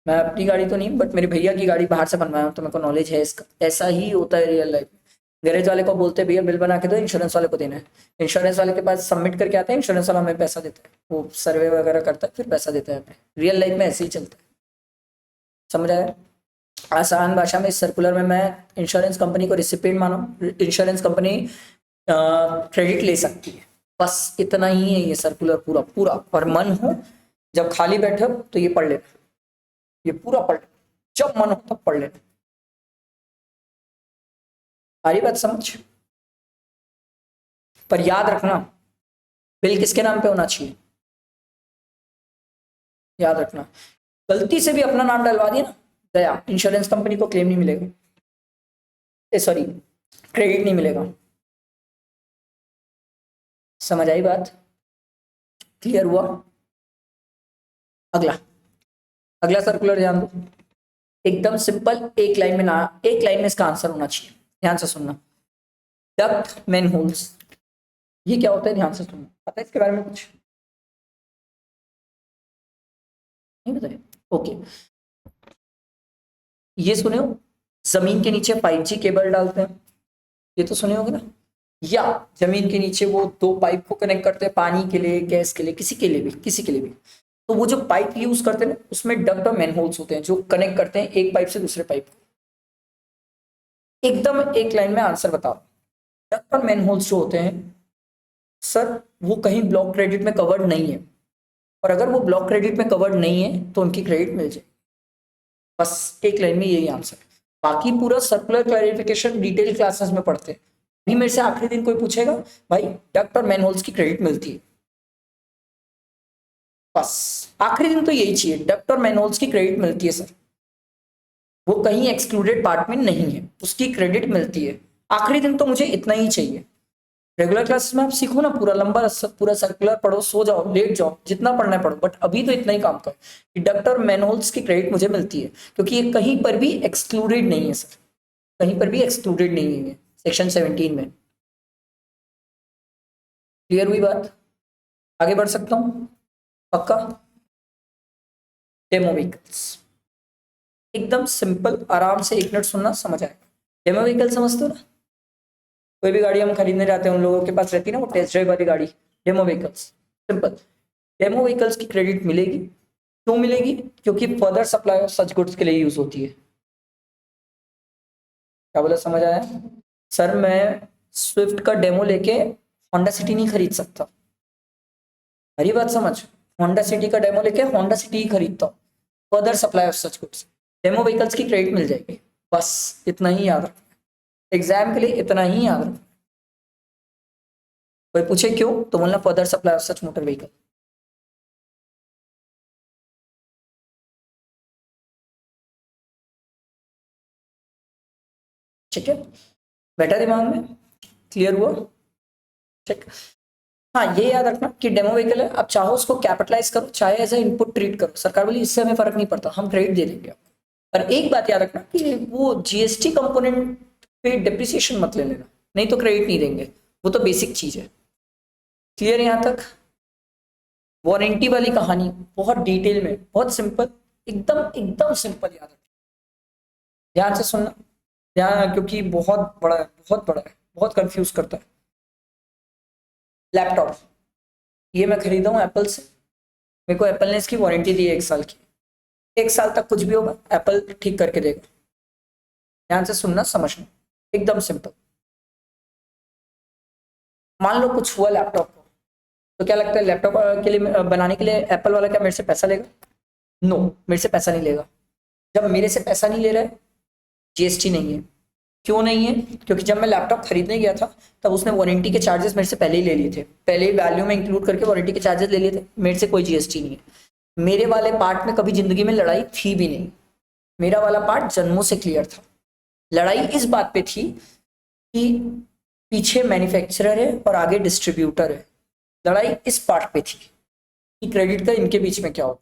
मैं अपनी गाड़ी तो नहीं, बट मेरे भैया की गाड़ी बाहर से बनवाया हूं, तो मेरे को नॉलेज है इसका, ऐसा ही होता है रियल लाइफ में। गैरेज वाले को बोलते हैं भैया बिल बना के दो, इंश्योरेंस वाले को देना है, इंश्योरेंस वाले के पास सबमिट करके आते हैं, इंश्योरेंस वाला हमें पैसा देता है, वो सर्वे वगैरह करता है, फिर पैसा देता है हमें। रियल लाइफ में ऐसे ही चलता है, समझ आया। आसान भाषा में इस सर्कुलर में मैं इंश्योरेंस कंपनी को रिसिपिएंट मानो, इंश्योरेंस कंपनी क्रेडिट ले सकती है, बस इतना ही है ये सर्कुलर पूरा पूरा। और मन हो जब खाली बैठे हो तो ये पढ़ लेना, ये पूरा पढ़ लेना, जब मन हो तब पढ़ लेना। आ रही बात समझ? पर याद रखना बिल किसके नाम पे होना चाहिए, याद रखना। गलती से भी अपना नाम डलवा दिया ना, गया, इंश्योरेंस कंपनी को क्लेम नहीं मिलेगा, सॉरी क्रेडिट नहीं मिलेगा। समझ आई बात? क्लियर हुआ? अगला अगला सर्कुलर ध्यान दो, एकदम सिंपल, एक लाइन में ना, एक लाइन में इसका आंसर होना चाहिए, ध्यान से सुनना। डक्ट मैनहोल्स, ये क्या होता है, ध्यान से सुनना। पता है इसके बारे में कुछ? नहीं बताइए, ओके। ये सुने हो, जमीन के नीचे 5G केबल डालते हैं, ये तो सुने होगे ना, या जमीन के नीचे वो दो पाइप को कनेक्ट करते हैं, पानी के लिए, गैस के लिए, किसी के लिए भी, किसी के लिए भी। तो वो जो पाइप यूज करते हैं ना, उसमें डक्ट और मैनहोल्स होते हैं जो कनेक्ट करते हैं एक पाइप से दूसरे पाइप को। एकदम एक लाइन में आंसर बताओ। डक्ट और मैनहोल्स जो होते हैं सर, वो कहीं ब्लॉक क्रेडिट में कवर्ड नहीं है, और अगर वो ब्लॉक क्रेडिट में कवर्ड नहीं है तो उनकी क्रेडिट मिल जाए। बस एक लाइन में यही आंसर। बाकी पूरा सर्कुलर क्लैरिफिकेशन डिटेल क्लासेस में पढ़ते हैं। अभी मेरे से आखिरी दिन कोई पूछेगा भाई डक्ट और मैनहोल्स की क्रेडिट मिलती है, बस आखिरी दिन तो यही चाहिए, डक्ट और मैनहोल्स की क्रेडिट मिलती है सर, वो कहीं एक्सक्लूडेड पार्ट में नहीं है, उसकी क्रेडिट मिलती है। आखिरी दिन तो मुझे इतना ही चाहिए। रेगुलर क्लासेस में आप सीखो ना, पूरा लंबा पूरा सर्कुलर पढ़ो, सो जाओ, लेट जाओ, जितना पढ़ना है पढ़ो, बट अभी तो इतना ही काम करो कि डक्ट और मैनहोल्स की क्रेडिट मुझे मिलती है, क्योंकि ये कहीं पर भी एक्सक्लूडेड नहीं है सर, कहीं पर भी एक्सक्लूडेड नहीं है सेक्शन 17 में। क्लियर हुई बात? आगे बढ़ सकता हूं? पक्का? डेमो व्हीकल्स, एकदम सिंपल, आराम से 1 मिनट सुनना, समझ आएगा। डेमो व्हीकल समझते हो ना, कोई भी गाड़ी हम खरीदने जाते हैं, उन लोगों के पास रहती है ना वो टेस्ट ड्राइव वाली गाड़ी, demo vehicles. Simple, demo vehicles की क्रेडिट मिलेगी। क्यों मिलेगी? क्योंकि further supply of such goods के लिए यूज होती है। क्या बोला, समझ आया? सर मैं स्विफ्ट का डेमो लेके होंडा सिटी नहीं खरीद सकता, हरी बात समझ। होंडा सिटी का डेमो लेके होंडा सिटी ही खरीदता हूँ, further supply of such goods, demo vehicles की क्रेडिट मिल जाएगी। बस इतना ही याद रखना, एग्जाम के लिए इतना ही याद रखना। कोई पूछे क्यों तो बोलना further supply of such motor vehicle. ठीक है, बैठा दिमाग में? क्लियर हुआ? ठीक। हाँ ये याद रखना कि डेमो व्हीकल है, आप चाहो उसको कैपिटलाइज करो, चाहे एज ए इनपुट ट्रीट करो, सरकार बोली इससे हमें फर्क नहीं पड़ता, हम क्रेडिट दे देंगे आपको। पर एक बात याद रखना कि वो जीएसटी कंपोनेंट पे डिप्रिसिएशन मत ले लेना, नहीं तो क्रेडिट नहीं देंगे, वो तो बेसिक चीज है। क्लियर है यहाँ तक? वारंटी वाली कहानी बहुत डिटेल में, बहुत सिंपल, एकदम एकदम सिंपल याद रखना, ध्यान से सुनना, ध्यान, क्योंकि बहुत बड़ा है, बहुत बड़ा है, बहुत कंफ्यूज करता है। लैपटॉप, ये मैं खरीदा हूँ एप्पल से, मेरे को एप्पल ने इसकी वारंटी दी है 1 साल की, 1 साल तक कुछ भी होगा एप्पल ठीक करके देगा। ध्यान से सुनना, समझना, एकदम सिंपल। मान लो कुछ हुआ लैपटॉप को, तो क्या लगता है लैपटॉप के लिए बनाने के लिए एप्पल वाला क्या मेरे से पैसा लेगा? नो, मेरे से पैसा नहीं लेगा। जब मेरे से पैसा नहीं ले रहा है, जीएसटी नहीं है। क्यों नहीं है? क्योंकि जब मैं लैपटॉप खरीदने गया था तब उसने वारंटी के चार्जेस मेरे से पहले ही ले लिए थे, पहले ही वैल्यू में इंक्लूड करके वारंटी के चार्जेस ले लिए थे, मेरे से कोई जीएसटी नहीं है। मेरे वाले पार्ट में कभी जिंदगी में लड़ाई थी भी नहीं, मेरा वाला पार्ट जन्मों से क्लियर था। लड़ाई इस बात पे थी कि पीछे मैन्युफैक्चरर है और आगे डिस्ट्रीब्यूटर है, लड़ाई इस पार्ट पे थी कि क्रेडिट का इनके बीच में क्या होगा।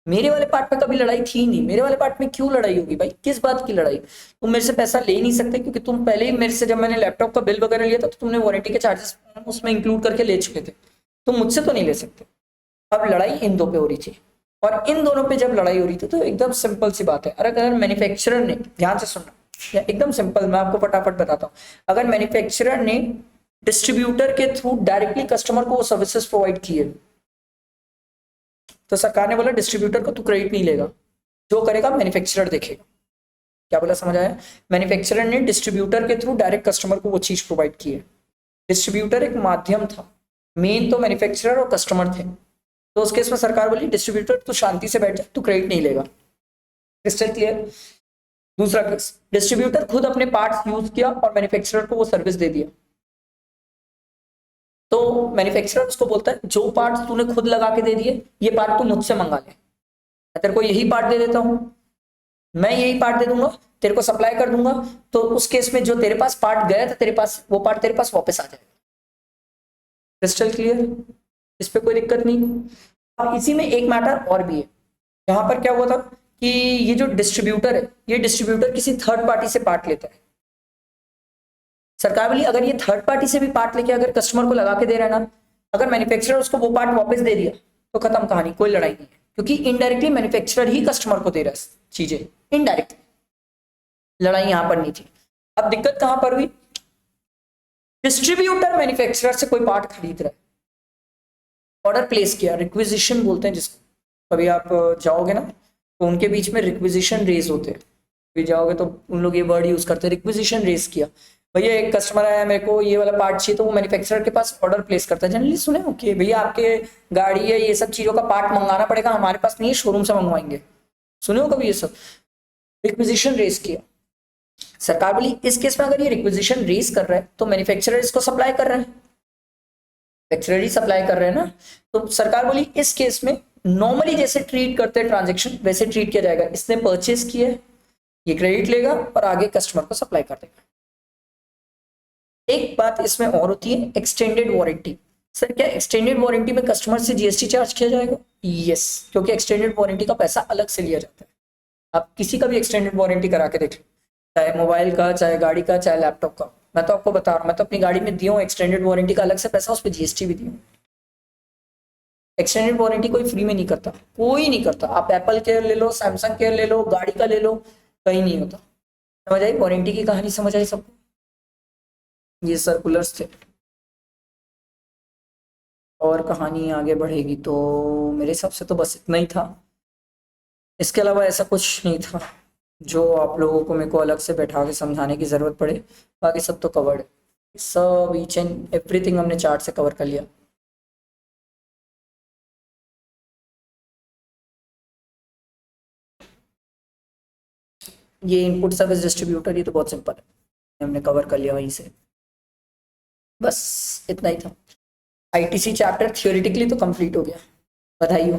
मेरे वाले पार्ट में कभी लड़ाई थी नहीं, मेरे वाले पार्ट में क्यों लड़ाई होगी भाई, किस बात की लड़ाई? तुम मेरे से पैसा ले नहीं सकते क्योंकि तुम पहले ही मेरे से, जब मैंने लैपटॉप का बिल वगैरह लिया था तो तुमने वारंटी के चार्जेस उसमें इंक्लूड करके ले चुके थे, तुम मुझसे तो नहीं ले सकते। अब लड़ाई इन दो पे हो रही थी, और इन दोनों पे जब लड़ाई हो रही थी तो एकदम सिंपल सी बात है, अगर मैन्युफैक्चरर ने, ध्यान से सुनना, एकदम सिंपल, मैं आपको फटाफट बताता हूँ। अगर मैन्युफैक्चरर ने डिस्ट्रीब्यूटर के थ्रू डायरेक्टली कस्टमर को वो सर्विसेज प्रोवाइड किए, तो सरकार ने बोला डिस्ट्रीब्यूटर को तू क्रेडिट नहीं लेगा, जो करेगा मैन्युफैक्चरर देखेगा। क्या बोला, समझ आया? मैन्युफैक्चरर ने डिस्ट्रीब्यूटर के थ्रू डायरेक्ट कस्टमर को वो चीज प्रोवाइड की है, डिस्ट्रीब्यूटर एक माध्यम था, मेन तो मैन्युफैक्चरर और कस्टमर थे। तो उस केस में सरकार बोली डिस्ट्रीब्यूटर तू शांति से बैठ जा, तू क्रेडिट नहीं लेगा। Crystal clear? दूसरा केस, डिस्ट्रीब्यूटर खुद अपने पार्ट्स यूज किया और मैन्युफैक्चरर को वो सर्विस दे दिया, तो मैन्युफैक्चरर उसको बोलता है जो पार्ट्स तूने खुद लगा के दे दिए ये पार्ट तू मुझसे मंगा ले, मैं तेरे को यही पार्ट दे देता हूं, मैं यही पार्ट दे दूंगा, तेरे को सप्लाई कर दूंगा, तो उस केस में जो तेरे पास पार्ट गया था तेरे पास, वो पार्ट तेरे पास वापस आ जाएगा। क्रिस्टल क्लियर, इस पे कोई दिक्कत नहीं। अब इसी में एक मैटर और भी है, यहाँ पर क्या हुआ था कि ये जो डिस्ट्रीब्यूटर है, ये डिस्ट्रीब्यूटर किसी थर्ड पार्टी से पार्ट लेता है। सरकार बोली अगर ये थर्ड पार्टी से भी पार्ट लेके अगर कस्टमर को लगा के दे रहा है ना, अगर मैन्युफैक्चरर उसको वो पार्ट वापस दे दिया तो खत्म कहानी, कोई लड़ाई नहीं है, क्योंकि इनडायरेक्टली मैन्युफैक्चरर ही कस्टमर को दे रहा है चीजें, इनडायरेक्टली, लड़ाई यहां पर नहीं थी। अब दिक्कत कहां पर हुई, डिस्ट्रीब्यूटर मैन्युफैक्चरर से कोई पार्ट खरीद रहा है, ऑर्डर प्लेस किया, रिक्विजिशन बोलते हैं जिसको, कभी आप जाओगे ना तो उनके बीच में रिक्विजिशन रेज होते हैं, कभी जाओगे तो उन लोग ये वर्ड यूज करते हैं, रिक्विजिशन रेज किया, भैया एक कस्टमर आया मेरे को ये वाला पार्ट चाहिए, तो वो मैन्युफैक्चरर के पास ऑर्डर प्लेस करता है। जनरली सुने हो कि भैया आपके गाड़ी है ये सब चीजों का पार्ट मंगाना पड़ेगा, हमारे पास नहीं है, शोरूम से मंगवाएंगे, सुने हो कभी ये सब, रिक्विजिशन रेज किया। सरकार बोली इस केस में अगर ये रिक्विजिशन रेज कर रहा है तो मैन्युफैक्चरर इसको सप्लाई कर रहा है, मैन्युफैक्चरर ही सप्लाई कर रहे हैं ना, तो सरकार बोली इस केस में नॉर्मली जैसे ट्रीट करते हैं ट्रांजेक्शन वैसे ट्रीट किया जाएगा, इसने परचेज किया है, ये क्रेडिट लेगा और आगे कस्टमर को सप्लाई कर देगा। एक बात इसमें और होती है, एक्सटेंडेड वारंटी। सर क्या एक्सटेंडेड वारंटी में कस्टमर से जीएसटी चार्ज किया जाएगा? यस, क्योंकि एक्सटेंडेड वारंटी का पैसा अलग से लिया जाता है। आप किसी का भी एक्सटेंडेड वारंटी करा के देख लो, चाहे मोबाइल का, चाहे गाड़ी का, चाहे लैपटॉप का, मैं तो आपको बता रहा हूँ, मैं तो अपनी गाड़ी में दिया हूँ एक्सटेंडेड वारंटी का अलग से पैसा, उस पर जीएसटी भी दी हूँ। एक्सटेंडेड वारंटी कोई फ्री में नहीं करता, कोई नहीं करता, आप एप्पल केयर ले लो, सैमसंग केयर ले लो, गाड़ी का ले लो, कहीं नहीं होता। समझ आई वारंटी की कहानी, समझ आई सबको? ये सर्कुलर्स थे, और कहानी आगे बढ़ेगी तो मेरे हिसाब से तो बस इतना ही था, इसके अलावा ऐसा कुछ नहीं था जो आप लोगों को मेरे को अलग से बैठा के समझाने की जरूरत पड़े, बाकी सब तो कवर्ड है, सब ईच एंड एवरीथिंग हमने चार्ट से कवर कर लिया। ये इनपुट सर्विस डिस्ट्रीब्यूटर, ये तो बहुत सिंपल है, हमने कवर कर लिया वहीं से, बस इतना ही था। आईटीसी चैप्टर थियोरेटिकली तो कंप्लीट हो गया, बधाई हो।